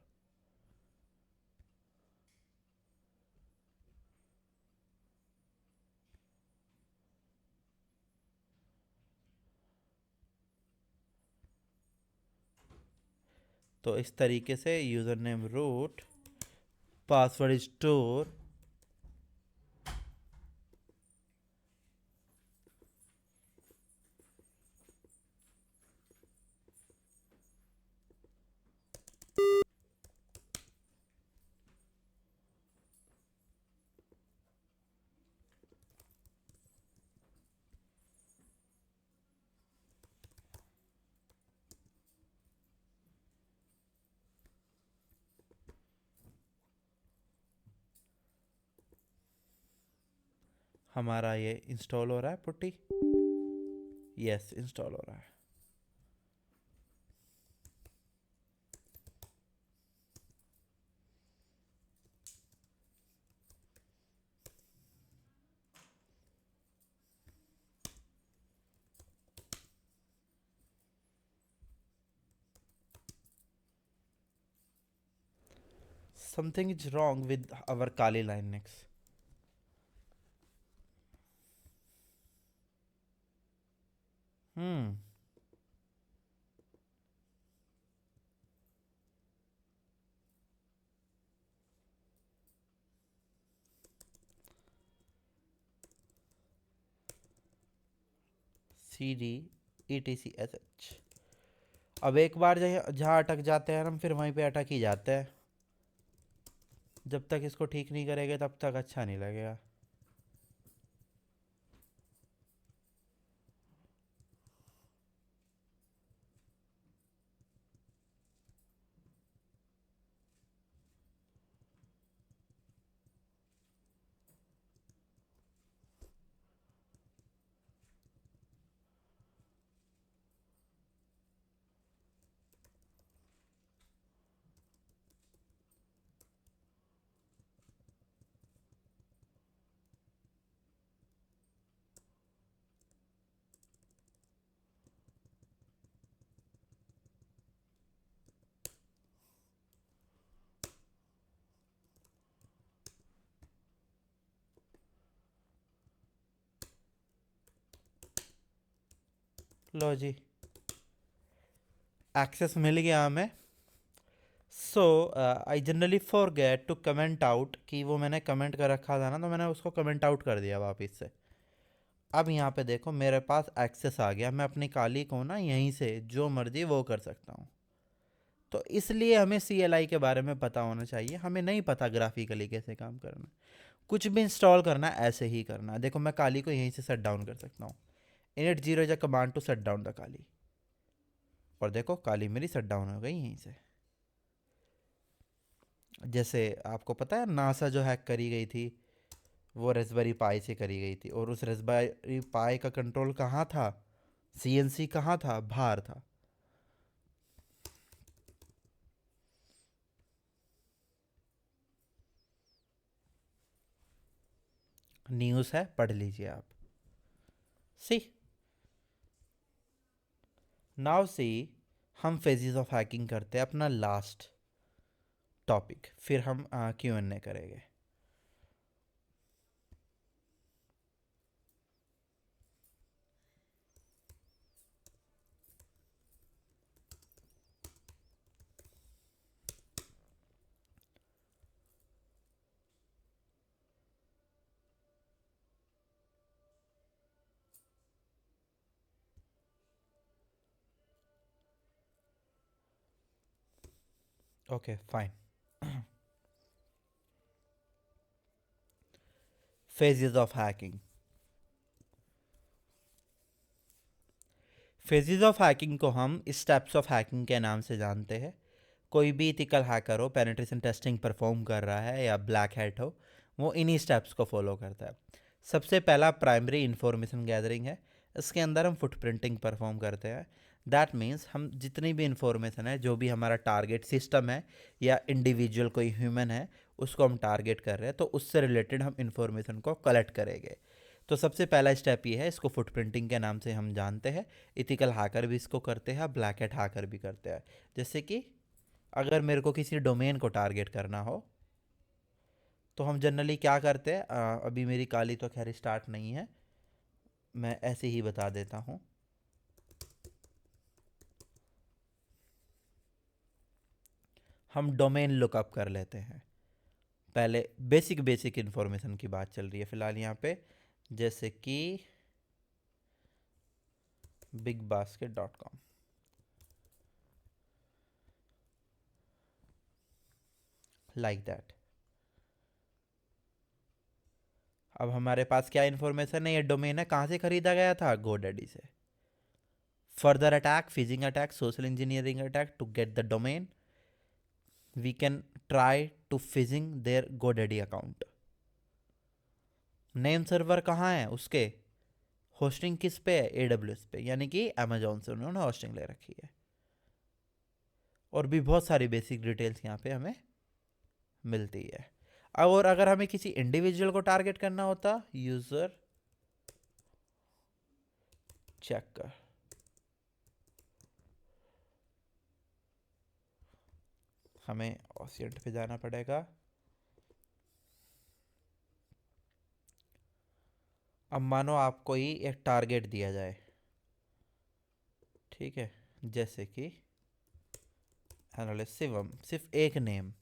तो इस तरीके से user name root, password store, हमारा ये इंस्टॉल हो रहा है पुट्टी, यस इंस्टॉल हो रहा है। something is wrong with our Kali Linux. Hmm. CD ETCSH। अब एक बार जहाँ अटक जाते हैं हम, फिर वहीं पे अटक ही जाते हैं। जब तक इसको ठीक नहीं करेंगे तब तक अच्छा नहीं लगेगा। लो जी, एक्सेस मिल गया हमें। So I generally forget to comment out, कि वो मैंने कमेंट कर रखा था ना, तो मैंने उसको कमेंट आउट कर दिया वापस से। अब यहाँ पे देखो मेरे पास एक्सेस आ गया, मैं अपनी काली को ना यहीं से जो मर्जी वो कर सकता हूँ। तो इसलिए हमें CLI के बारे में पता होना चाहिए। हमें नहीं पता ग्राफिकली कैसे काम करना, कुछ भी इंस्टॉल करना ऐसे ही करना। देखो मैं काली को यहीं से शट डाउन कर सकता हूँ। Init 0 is a command to shut down the Kali. और देखो काली मेरी शट डाउन हो गई यहीं से। जैसे आपको पता है नासा जो हैक करी गई थी, वो रेस्पबेरी पाई से करी गई थी, और उस रेस्पबेरी पाई का कंट्रोल कहाँ था? CNC कहाँ था? बाहर था। न्यूज़ है, पढ़ लीजिए आप। सी, नाउ सी, हम फेजेस ऑफ हैकिंग करते हैं, अपना लास्ट टॉपिक, फिर हम Q&A करेंगे। Okay fine. Phases of hacking. Phases of hacking को हम स्टेप्स ऑफ हैकिंग के नाम से जानते हैं। कोई भी इथिकल हैकर हो, पेनिट्रेशन टेस्टिंग परफॉर्म कर रहा है या ब्लैक हैट हो, वो इन्हीं स्टेप्स को फॉलो करता है। सबसे पहला प्राइमरी इंफॉर्मेशन गैदरिंग है। इसके अंदर हम फुटप्रिंटिंग परफॉर्म करते हैं। दैट मीन्स हम जितनी भी इंफॉर्मेशन है, जो भी हमारा टारगेट सिस्टम है या इंडिविजुअल कोई ह्यूमन है, उसको हम टारगेट कर रहे हैं, तो उससे रिलेटेड हम इंफॉर्मेशन को कलेक्ट करेंगे। तो सबसे पहला स्टेप ये है, इसको फुटप्रिंटिंग के नाम से हम जानते हैं। इथिकल हैकर भी इसको करते हैं, ब्लैक हैट हैकर भी करते हैं। जैसे कि अगर मेरे को किसी डोमेन को टारगेट करना हो, तो हम जनरली क्या करते हैं, अभी मेरी काली तो खैर स्टार्ट नहीं है, मैं ऐसे ही बता देता हूँ। हम डोमेन लुकअप कर लेते हैं। पहले बेसिक बेसिक इन्फॉर्मेशन की बात चल रही है फिलहाल यहाँ पे, जैसे कि bigbasket.com, लाइक दैट। अब हमारे पास क्या इन्फॉर्मेशन है? ये डोमेन है, कहाँ से खरीदा गया था? GoDaddy से। Further attack, phishing attack, social engineering attack to get the domain, we can try to phishing their GoDaddy account. Name server कहाँ है उसके? होस्टिंग किस पे है? AWS पे, यानी कि अमेजोन से उन्होंने होस्टिंग ले रखी है। और भी बहुत सारी बेसिक डिटेल्स यहाँ पे हमें मिलती है। और अगर हमें किसी इंडिविजुअल को टारगेट करना होता, यूजर चेकर। हमें ऑसिएंट पे जाना पड़ेगा। अब मानो आपको ही एक टारगेट दिया जाए, ठीक है, जैसे कि एनालिस्ट शिवम, सिर्फ एक नेम,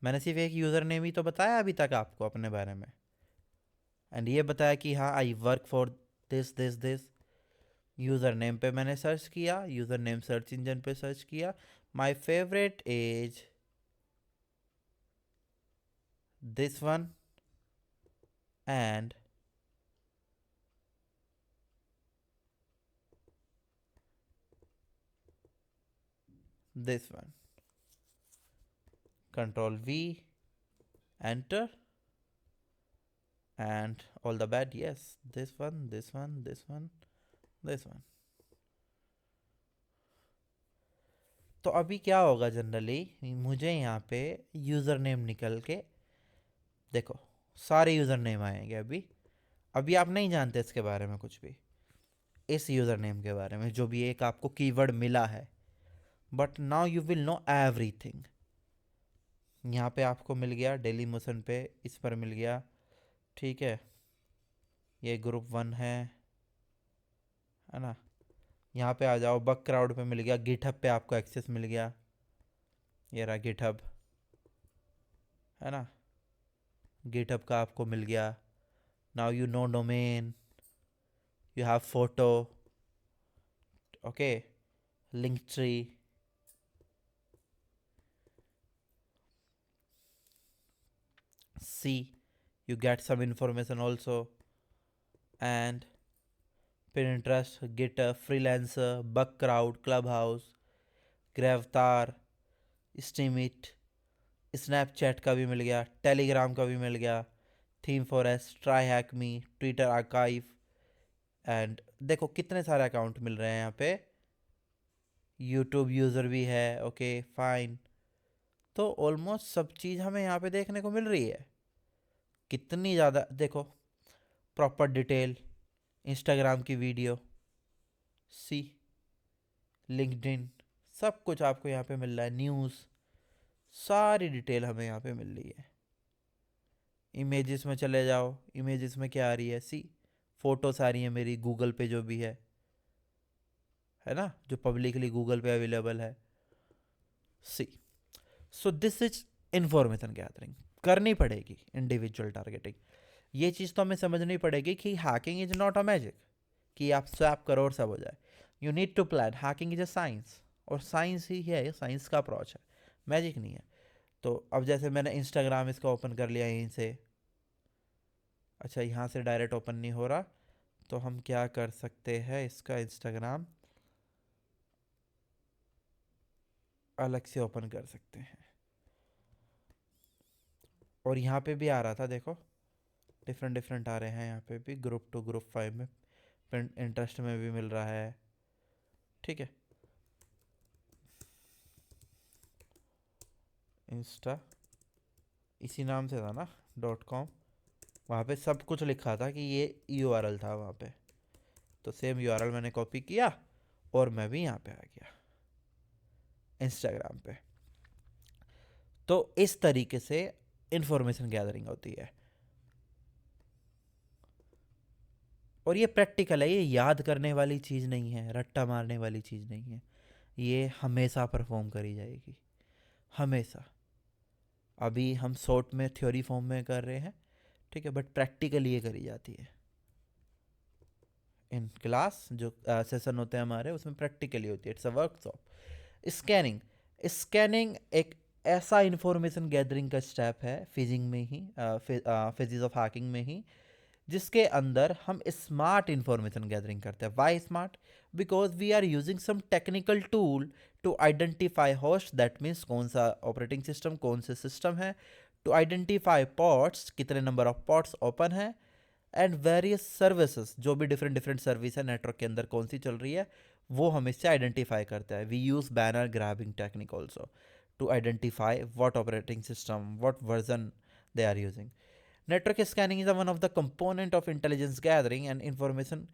मैंने सिर्फ एक यूज़र नेम ही तो बताया अभी तक आपको अपने बारे में, एंड ये बताया कि हाँ I work for this this this. User name पे मैंने सर्च किया, यूज़र नेम सर्च इंजन पे सर्च किया, my favourite as this one and this one, control V, enter, and all the bad, yes, this one, this one, this one, this one। तो अभी क्या होगा generally, मुझे यहाँ पे यूज़र नेम निकल के देखो, सारे यूज़र नेम आएंगे अभी। अभी आप नहीं जानते इसके बारे में कुछ भी, इस यूज़र नेम के बारे में जो भी एक आपको कीवर्ड मिला है, but now you will know everything. यहाँ पे आपको मिल गया डेली मोशन पे, इस पर मिल गया, ठीक है, ये ग्रुप 1 है ना। यहाँ पे आ जाओ, बग क्राउड पे मिल गया, गिटहब पे आपको एक्सेस मिल गया, ये रहा गिटहब, है ना, गिटहब का आपको मिल गया। Now you know domain, you have photo, okay, Linktree, see, you get some information also, and Pinterest, GitHub, Freelancer, Bugcrowd, Clubhouse, Gravatar, Steemit, Snapchat का भी मिल गया, टेलीग्राम का भी मिल गया, theme forest, try hack me, Twitter archive, and देखो कितने सारे account मिल रहे हैं यहाँ पे, यूट्यूब यूज़र भी है, ओके फाइन। तो ऑलमोस्ट सब चीज़ हमें यहाँ पे देखने को मिल रही है। कितनी ज़्यादा देखो, प्रॉपर डिटेल, इंस्टाग्राम की वीडियो, सी, लिंक्डइन, सब कुछ आपको यहाँ पे मिल रहा है, न्यूज़, सारी डिटेल हमें यहाँ पे मिल रही है। इमेजेस में चले जाओ, इमेजेस में क्या आ रही है, सी, फोटोस आ रही है मेरी गूगल पे जो भी है ना, जो पब्लिकली गूगल पे अवेलेबल है, see. So this is information gathering, करनी पड़ेगी इंडिविजुअल टारगेटिंग। ये चीज़ तो हमें समझनी पड़ेगी कि hacking is not a magic कि आप स्वैप करो और सब हो जाए। You need to plan, hacking is a science, और साइंस ही है, साइंस का अप्रोच है, मैजिक नहीं है। तो अब जैसे मैंने इंस्टाग्राम इसका ओपन कर लिया यहीं से, अच्छा यहाँ से डायरेक्ट ओपन नहीं हो रहा, तो हम क्या कर सकते हैं, इसका इंस्टाग्राम अलग से ओपन कर सकते हैं। और यहाँ पे भी आ रहा था देखो, डिफरेंट डिफरेंट आ रहे हैं यहाँ पे भी, ग्रुप 2 ग्रुप 5 में, इंटरेस्ट में भी मिल रहा है, ठीक है। इंस्टा इसी नाम से था ना, .com, वहाँ पे सब कुछ लिखा था कि ये यूआरएल था वहाँ पे, तो सेम यूआरएल मैंने कॉपी किया और मैं भी यहाँ पे आ गया इंस्टाग्राम पे। तो इस तरीके से इंफॉर्मेशन गैदरिंग होती है, और ये प्रैक्टिकल है, ये याद करने वाली चीज़ नहीं है, रट्टा मारने वाली चीज़ नहीं है, ये हमेशा परफॉर्म करी जाएगी, हमेशा। अभी हम शॉर्ट में थ्योरी फॉर्म में कर रहे हैं, ठीक है, बट प्रैक्टिकली ये करी जाती है। इन क्लास जो सेशन होते हैं हमारे, उसमें प्रैक्टिकली होती है, it's a workshop. Scanning, scanning एक ऐसा इंफॉर्मेशन गैदरिंग का स्टेप है फिजिंग में ही, फिजिक्स ऑफ हैकिंग में ही, जिसके अंदर हम स्मार्ट इंफॉर्मेशन गैदरिंग करते हैं। Why smart? Because we are using some technical tool to identify host, that means कौन सा ऑपरेटिंग सिस्टम, कौन से सिस्टम है, टू आइडेंटिफाई पोर्ट्स, कितने नंबर ऑफ पोर्ट्स ओपन है, एंड वेरियस सर्विसेज, जो भी डिफरेंट डिफरेंट सर्विस है नेटवर्क के अंदर कौन सी चल रही है, वो हम इससे आइडेंटिफाई करते हैं। We use banner grabbing technique also to identify what operating system, what version they are using. Network scanning is one of the component of intelligence gathering and information.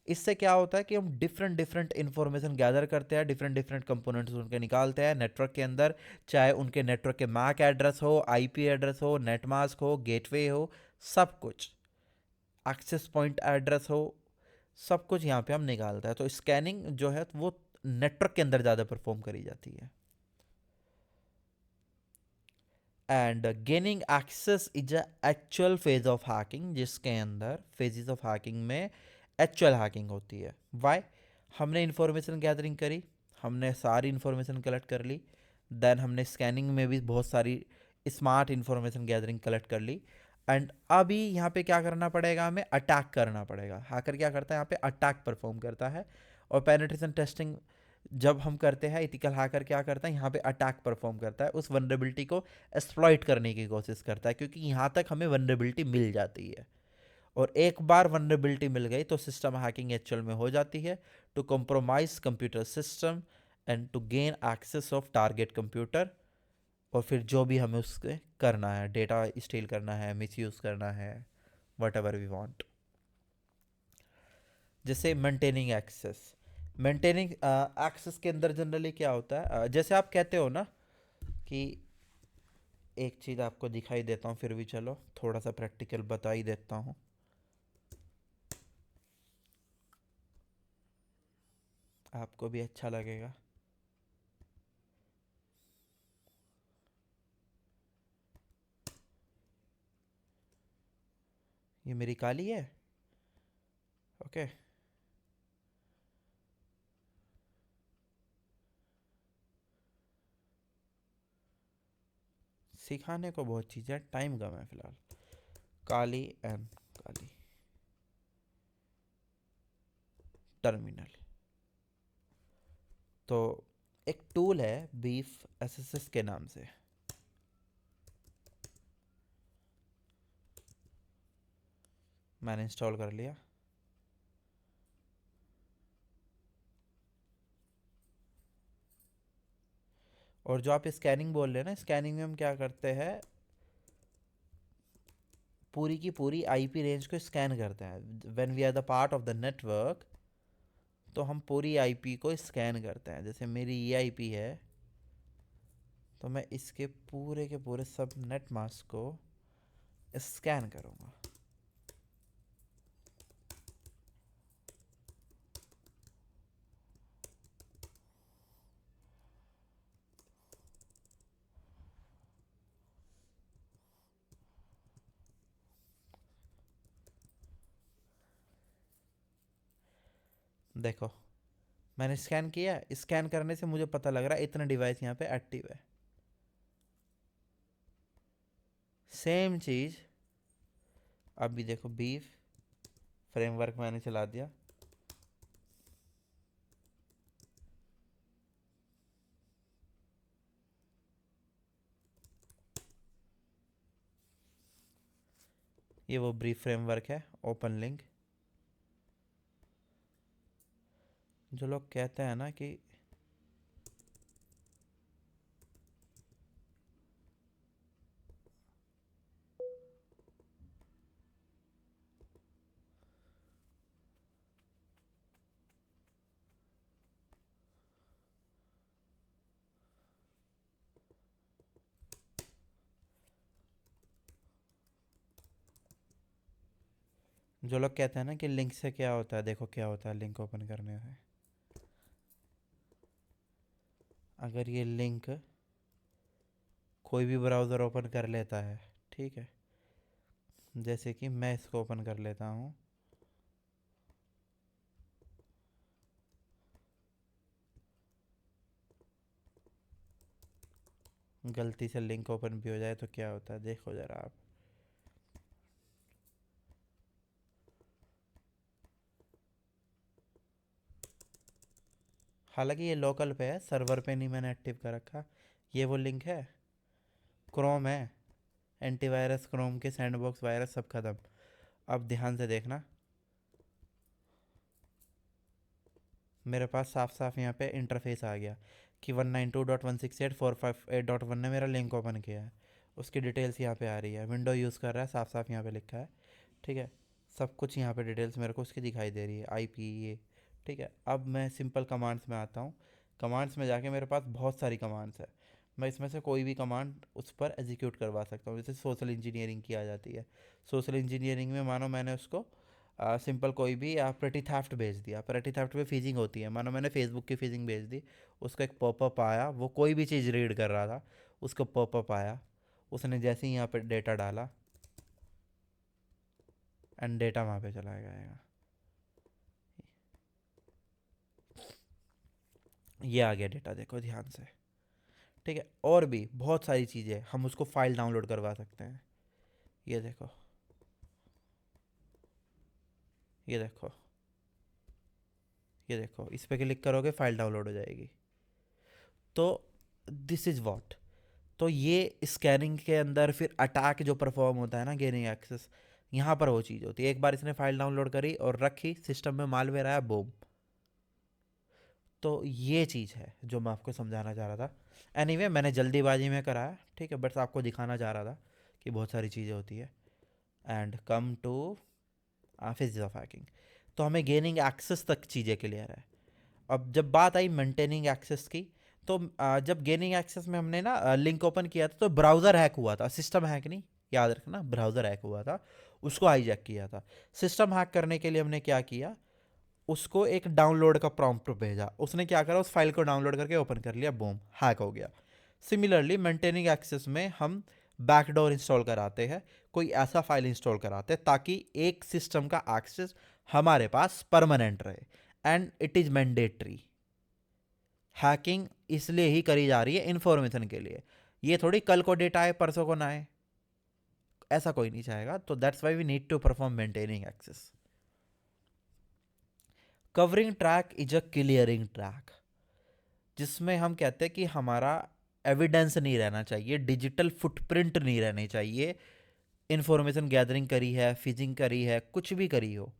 इससे क्या होता है कि हम डिफरेंट डिफरेंट इंफॉर्मेशन गैदर करते हैं, different different components उनके निकालते हैं नेटवर्क के अंदर, चाहे उनके नेटवर्क के मैक एड्रेस हो, आईपी एड्रेस हो, नेट मास्क हो, गेटवे हो, सब कुछ, एक्सेस पॉइंट एड्रेस हो, सब कुछ यहाँ पे हम निकालते हैं। तो स्कैनिंग जो है वो नेटवर्क के अंदर ज़्यादा परफॉर्म करी जाती है। And gaining access is a actual phase of hacking, जिसके अंदर फेजेस ऑफ हैकिंग में एक्चुअल हैकिंग होती है। वाई? हमने इंफॉर्मेशन गैदरिंग करी, हमने सारी इंफॉर्मेशन कलेक्ट कर ली, देन हमने स्कैनिंग में भी बहुत सारी स्मार्ट इंफॉर्मेशन गैदरिंग कलेक्ट कर ली, एंड अभी यहाँ पे क्या करना पड़ेगा, हमें अटैक करना पड़ेगा। हैकर क्या करता है, यहाँ पे अटैक परफॉर्म करता है। और पेनिट्रेशन टेस्टिंग जब हम करते हैं, इथिकल हैकर क्या करता है, यहाँ पे अटैक परफॉर्म करता है, उस वनरेबिलिटी को एक्सप्लॉइट करने की कोशिश करता है, क्योंकि यहाँ तक हमें वनरेबिलिटी मिल जाती है। और एक बार वनरेबिलिटी मिल गई तो सिस्टम हैकिंग एक्चुअल में हो जाती है, to compromise computer system and to gain access of target computer. और फिर जो भी हमें उससे करना है, डेटा स्टील करना है, मिसयूज़ करना है, वट एवर वी वॉन्ट। जैसे मेंटेनिंग एक्सेस, मेंटेनिंग एक्सेस के अंदर जनरली क्या होता है, जैसे आप कहते हो ना कि एक चीज़ आपको दिखाई देता हूँ, फिर भी चलो थोड़ा सा प्रैक्टिकल बता ही देता हूँ, आपको भी अच्छा लगेगा। ये मेरी काली है, ओके। सिखाने को बहुत चीज़ें, टाइम कम है फिलहाल। काली एंड काली टर्मिनल, तो एक टूल है बीफ एसएसएस के नाम से, मैंने इंस्टॉल कर लिया। और जो आप स्कैनिंग बोल रहे हैं ना, स्कैनिंग में हम क्या करते हैं, पूरी की पूरी आईपी रेंज को स्कैन करते हैं। When we are the part of the network, तो हम पूरी आईपी को स्कैन करते हैं। जैसे मेरी ये आईपी है, तो मैं इसके पूरे के पूरे सब नेट मास्क को स्कैन करूँगा। देखो, मैंने स्कैन किया, स्कैन करने से मुझे पता लग रहा है इतने डिवाइस यहाँ पे एक्टिव है। सेम चीज़ अभी देखो, बीफ फ्रेमवर्क मैंने चला दिया, ये वो ब्रीफ फ्रेमवर्क है, ओपन लिंक। जो लोग कहते हैं ना कि जो लोग कहते हैं ना कि लिंक से क्या होता है, देखो क्या होता है लिंक ओपन करने से। अगर ये लिंक कोई भी ब्राउज़र ओपन कर लेता है, ठीक है, जैसे कि मैं इसको ओपन कर लेता हूँ, गलती से लिंक ओपन भी हो जाए तो क्या होता है, देखो ज़रा आप। हालांकि ये लोकल पे है, सर्वर पे नहीं मैंने एक्टिव कर रखा। ये वो लिंक है, क्रोम है, एंटीवायरस क्रोम के सैंडबॉक्स वायरस सब खत्म। अब ध्यान से देखना, मेरे पास साफ साफ यहाँ पे इंटरफेस आ गया कि 192.168.458.1 ने मेरा लिंक ओपन किया है। उसकी डिटेल्स यहाँ पे आ रही है, विंडो यूज़ कर रहा है, साफ साफ यहाँ पे लिखा है, ठीक है। सब कुछ यहाँ पे डिटेल्स मेरे को उसकी दिखाई दे रही है, आईपी ये। ठीक है, अब मैं सिंपल कमांड्स में आता हूँ। कमांड्स में जाके मेरे पास बहुत सारी कमांड्स है, मैं इसमें से कोई भी कमांड उस पर एग्जीक्यूट करवा सकता हूँ। जैसे सोशल इंजीनियरिंग की आ जाती है। सोशल इंजीनियरिंग में मानो मैंने उसको सिंपल कोई भी प्रेटी थेफ्ट भेज दिया। प्रेटी थेफ्ट में फिजिंग होती है, मानो मैंने फेसबुक की फिजिंग भेज दी, उसको एक पॉपअप आया, वो कोई भी चीज़ रीड कर रहा था, उसको पॉपअप आया, उसने जैसे ही यहाँ पे डेटा डाला एंड डेटा वहाँ पे चला जाएगा। ये आ गया डेटा, देखो ध्यान से। ठीक है, और भी बहुत सारी चीज़ें, हम उसको फाइल डाउनलोड करवा सकते हैं। ये देखो, ये देखो, ये देखो, इस पर क्लिक करोगे फाइल डाउनलोड हो जाएगी। तो दिस इज़ वॉट। तो ये स्कैनिंग के अंदर फिर अटैक जो परफॉर्म होता है ना, गेनिंग एक्सेस, यहाँ पर वो चीज़ होती है। एक बार इसने फाइल डाउनलोड करी और रखी, सिस्टम में मालवेयर आया, बूम। तो ये चीज़ है जो मैं आपको समझाना चाह रहा था। एनीवे मैंने जल्दीबाजी में कराया, ठीक है, बस आपको दिखाना चाह रहा था कि बहुत सारी चीज़ें होती है। And come to physics of hacking. तो हमें गेनिंग एक्सेस तक चीज़ें क्लियर है। अब जब बात आई मेंटेनिंग एक्सेस की, तो जब गेनिंग एक्सेस में हमने ना लिंक ओपन किया था, तो ब्राउज़र हैक हुआ था, सिस्टम हैक नहीं, याद रखना, ब्राउज़र हैक हुआ था, उसको हाईजैक किया था। सिस्टम हैक करने के लिए हमने क्या किया, उसको एक डाउनलोड का प्रॉम्प्ट भेजा, उसने क्या करा, उस फाइल को डाउनलोड करके ओपन कर लिया, बूम, हैक हो गया। सिमिलरली मेंटेनिंग एक्सेस में हम बैकडोर इंस्टॉल कराते हैं, कोई ऐसा फाइल इंस्टॉल कराते हैं ताकि एक सिस्टम का एक्सेस हमारे पास परमानेंट रहे and it is mandatory. Hacking इसलिए ही करी जा रही है इन्फॉर्मेशन के लिए, ये थोड़ी कल को डेटा आए परसों को ना आए, ऐसा कोई नहीं चाहेगा। तो that's why we need to perform maintaining access. Covering track is a clearing track, जिसमें हम कहते हैं कि हमारा एविडेंस नहीं रहना चाहिए, डिजिटल फुटप्रिंट नहीं रहनी चाहिए। इन्फॉर्मेशन गैदरिंग करी है, फिजिंग करी है, कुछ भी करी हो,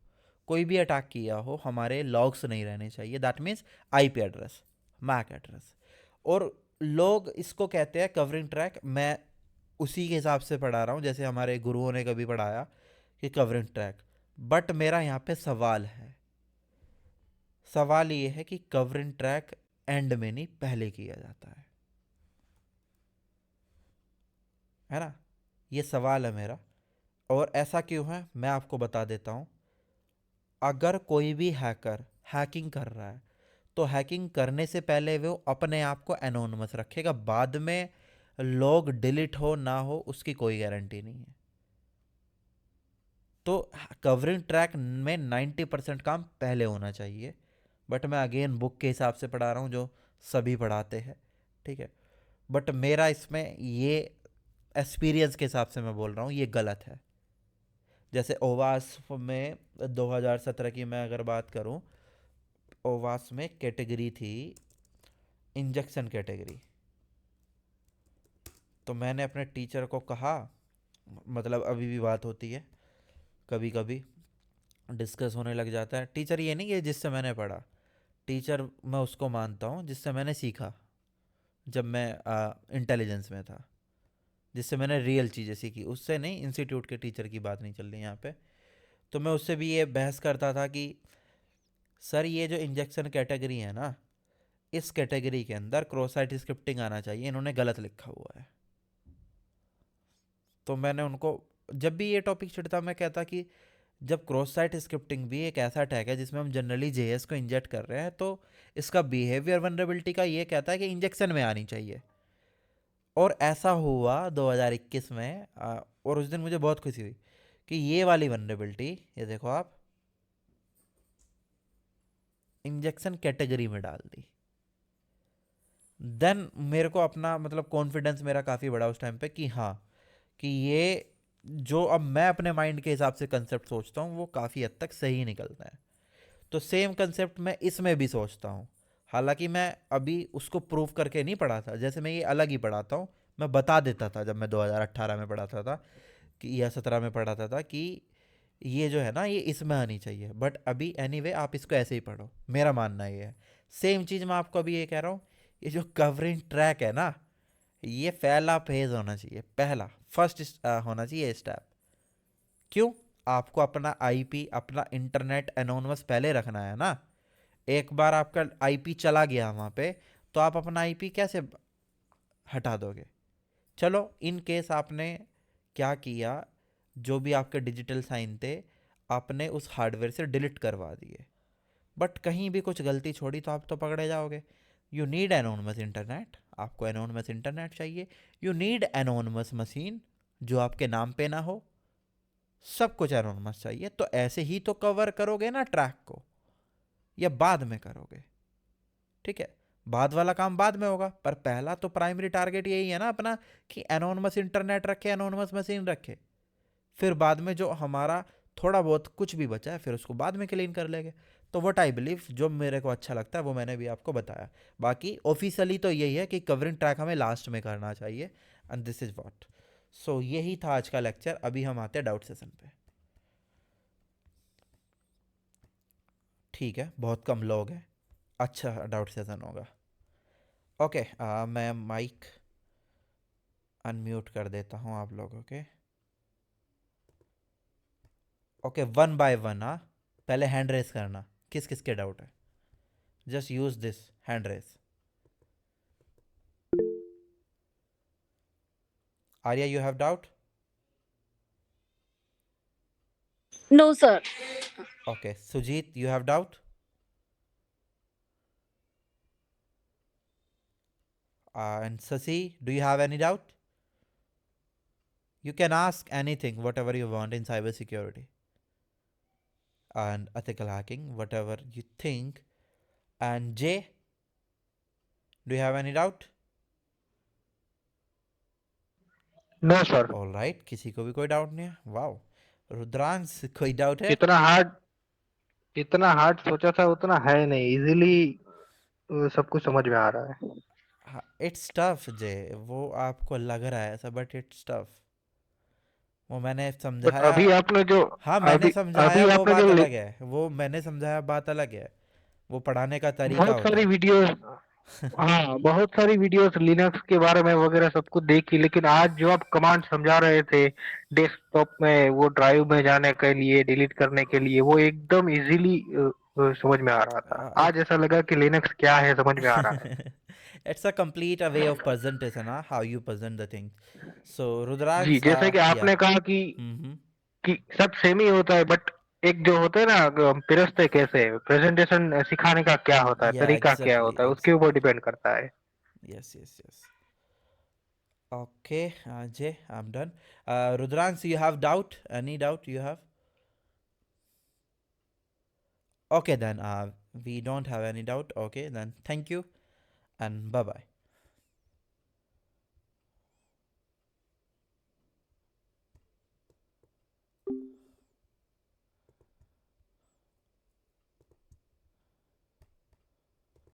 कोई भी अटैक किया हो, हमारे लॉग्स नहीं रहने चाहिए। That means IP address, MAC address. और लोग इसको कहते हैं कवरिंग ट्रैक, मैं उसी के हिसाब से पढ़ा रहा हूँ जैसे हमारे गुरुओं ने कभी पढ़ाया कि कवरिंग ट्रैक। बट मेरा यहाँ पे सवाल है, सवाल ये है कि कवरिंग ट्रैक एंड में नहीं पहले किया जाता है ना? ये सवाल है मेरा। और ऐसा क्यों है मैं आपको बता देता हूँ। अगर कोई भी हैकर हैकिंग कर रहा है, तो हैकिंग करने से पहले वो अपने आप को एनोनिमस रखेगा, बाद में लॉग डिलीट हो ना हो उसकी कोई गारंटी नहीं है। तो कवरिंग ट्रैक में 90% काम पहले होना चाहिए। बट मैं अगेन बुक के हिसाब से पढ़ा रहा हूँ जो सभी पढ़ाते हैं, ठीक है। बट मेरा इसमें ये एक्सपीरियंस के हिसाब से मैं बोल रहा हूँ, ये गलत है। जैसे ओवास में 2017 की मैं अगर बात करूँ, ओवास में कैटेगरी थी इंजेक्शन कैटेगरी। तो मैंने अपने टीचर को कहा, मतलब अभी भी बात होती है, कभी कभी डिस्कस होने लग जाता है। टीचर ये नहीं है जिससे मैंने पढ़ा, टीचर मैं उसको मानता हूँ जिससे मैंने सीखा, जब मैं इंटेलिजेंस में था, जिससे मैंने रियल चीज़ें सीखी, उससे नहीं, इंस्टीट्यूट के टीचर की बात नहीं चल रही यहाँ पे। तो मैं उससे भी ये बहस करता था कि सर ये जो इंजेक्शन कैटेगरी है ना, इस कैटेगरी के अंदर क्रॉस साइट स्क्रिप्टिंग आना चाहिए, इन्होंने गलत लिखा हुआ है। तो मैंने उनको, जब भी ये टॉपिक छिड़ता, मैं कहता कि जब क्रॉस साइट स्क्रिप्टिंग भी एक ऐसा टैग है जिसमें हम जनरली जेएस को इंजेक्ट कर रहे हैं, तो इसका बिहेवियर वनरेबिलिटी का ये कहता है कि इंजेक्शन में आनी चाहिए। और ऐसा हुआ 2021 में, और उस दिन मुझे बहुत खुशी हुई कि ये वाली वनरेबिलिटी, ये देखो आप, इंजेक्शन कैटेगरी में डाल दी। देन मेरे को अपना मतलब कॉन्फिडेंस मेरा काफ़ी बड़ा उस टाइम पे कि हाँ, कि ये जो अब मैं अपने माइंड के हिसाब से कंसेप्ट सोचता हूँ वो काफ़ी हद तक सही निकलता है। तो सेम कंसेप्ट मैं इसमें भी सोचता हूँ। हालांकि मैं अभी उसको प्रूव करके नहीं पढ़ा था, जैसे मैं ये अलग ही पढ़ाता हूँ, मैं बता देता था जब मैं 2018 में पढ़ाता था कि या 17 में पढ़ाता था कि ये जो है ना ये इसमें आनी चाहिए। बट अभी एनीवे आप इसको ऐसे ही पढ़ो, मेरा मानना ये है। सेम चीज़ मैं आपको अभी ये कह रहा हूँ, ये जो कवरिंग ट्रैक है ना, ये पहला फेज होना चाहिए, पहला फर्स्ट होना चाहिए स्टेप। क्यों? आपको अपना आईपी, अपना इंटरनेट एनोनमस पहले रखना है ना। एक बार आपका आईपी चला गया वहाँ पे, तो आप अपना आईपी कैसे हटा दोगे? चलो इन केस आपने क्या किया, जो भी आपके डिजिटल साइन थे आपने उस हार्डवेयर से डिलीट करवा दिए, बट कहीं भी कुछ गलती छोड़ी तो आप तो पकड़े जाओगे। यू नीड एनोनमस इंटरनेट, आपको एनोनमस इंटरनेट चाहिए। यू नीड एनोनमस मशीन जो आपके नाम पे ना हो, सब कुछ एनोनमस चाहिए। तो ऐसे ही तो कवर करोगे ना ट्रैक को, या बाद में करोगे? ठीक है, बाद वाला काम बाद में होगा, पर पहला तो प्राइमरी टारगेट यही है ना अपना, कि एनोनमस इंटरनेट रखे, एनोनमस मशीन रखे। फिर बाद में जो हमारा थोड़ा बहुत कुछ भी बचा है फिर उसको बाद में क्लीन कर लेंगे। तो वट आई बिलीव, जो मेरे को अच्छा लगता है वो मैंने भी आपको बताया। बाकी ऑफिशियली तो यही है कि कवरिंग ट्रैक हमें लास्ट में करना चाहिए, एंड दिस इज व्हाट। सो यही था आज का लेक्चर। अभी हम आते हैं डाउट सेशन पे। ठीक है, बहुत कम लोग हैं, अच्छा डाउट सेशन होगा। ओके, मैं माइक अनम्यूट कर देता हूँ आप लोगों के। Okay, one by one. हाँ, पहले हैंड रेस करना, किस किस के डाउट है। Just use this hand raise. Arya, you have doubt? No, sir. Okay, Sujit, you have doubt? And Sasi, do you have any doubt? You can ask anything, whatever you want in cybersecurity and ethical hacking, whatever you think. And Jay, do you have any doubt? No sir. All right, किसी को भी कोई doubt नहीं है? Wow. Rudransh, कोई doubt है? जितना hard सोचा था उतना है नहीं, इजीली सब कुछ समझ में आ रहा है। इट्स टफ जय, वो आपको लग रहा है ऐसा, बट इट्स टफ। वो मैंने बट समझाया। अभी आपने जो हाँ, मैंने अभी समझाया, अभी वो आपने बात जो अलग है, वो मैंने समझाया बात अलग है। वो पढ़ाने का तरीका बहुत होता सारी है। वीडियोस, हाँ बहुत सारी वीडियोस लिनक्स के बारे में वगैरह सब कुछ देखी, लेकिन आज जो आप कमांड समझा रहे थे डेस्कटॉप में वो ड्राइव में जाने के लिए, डिलीट करने के लिए, वो एकदम इजीली समझ में आ रहा था। आज It's ऐसा लगा कि लिनक्स क्या है समझ में आ रहा है। it's a complete a way of presentation, huh? How you present the thing. So ji, Rudraksh, जैसे कि yeah. आपने कहा Mm-hmm. कि सब सेम ही होता है, बट एक जो होता है ना, पिरसते कैसे प्रेजेंटेशन सिखाने का क्या होता है, Yeah, तरीका क्या exactly, होता है, उसके ऊपर exactly. डिपेंड करता है। Yes, yes, yes. Okay, Jay, I'm done. Rudraksh, you have doubt? Any doubt you have? Okay, then we don't have any doubt. Okay, then thank you and bye bye.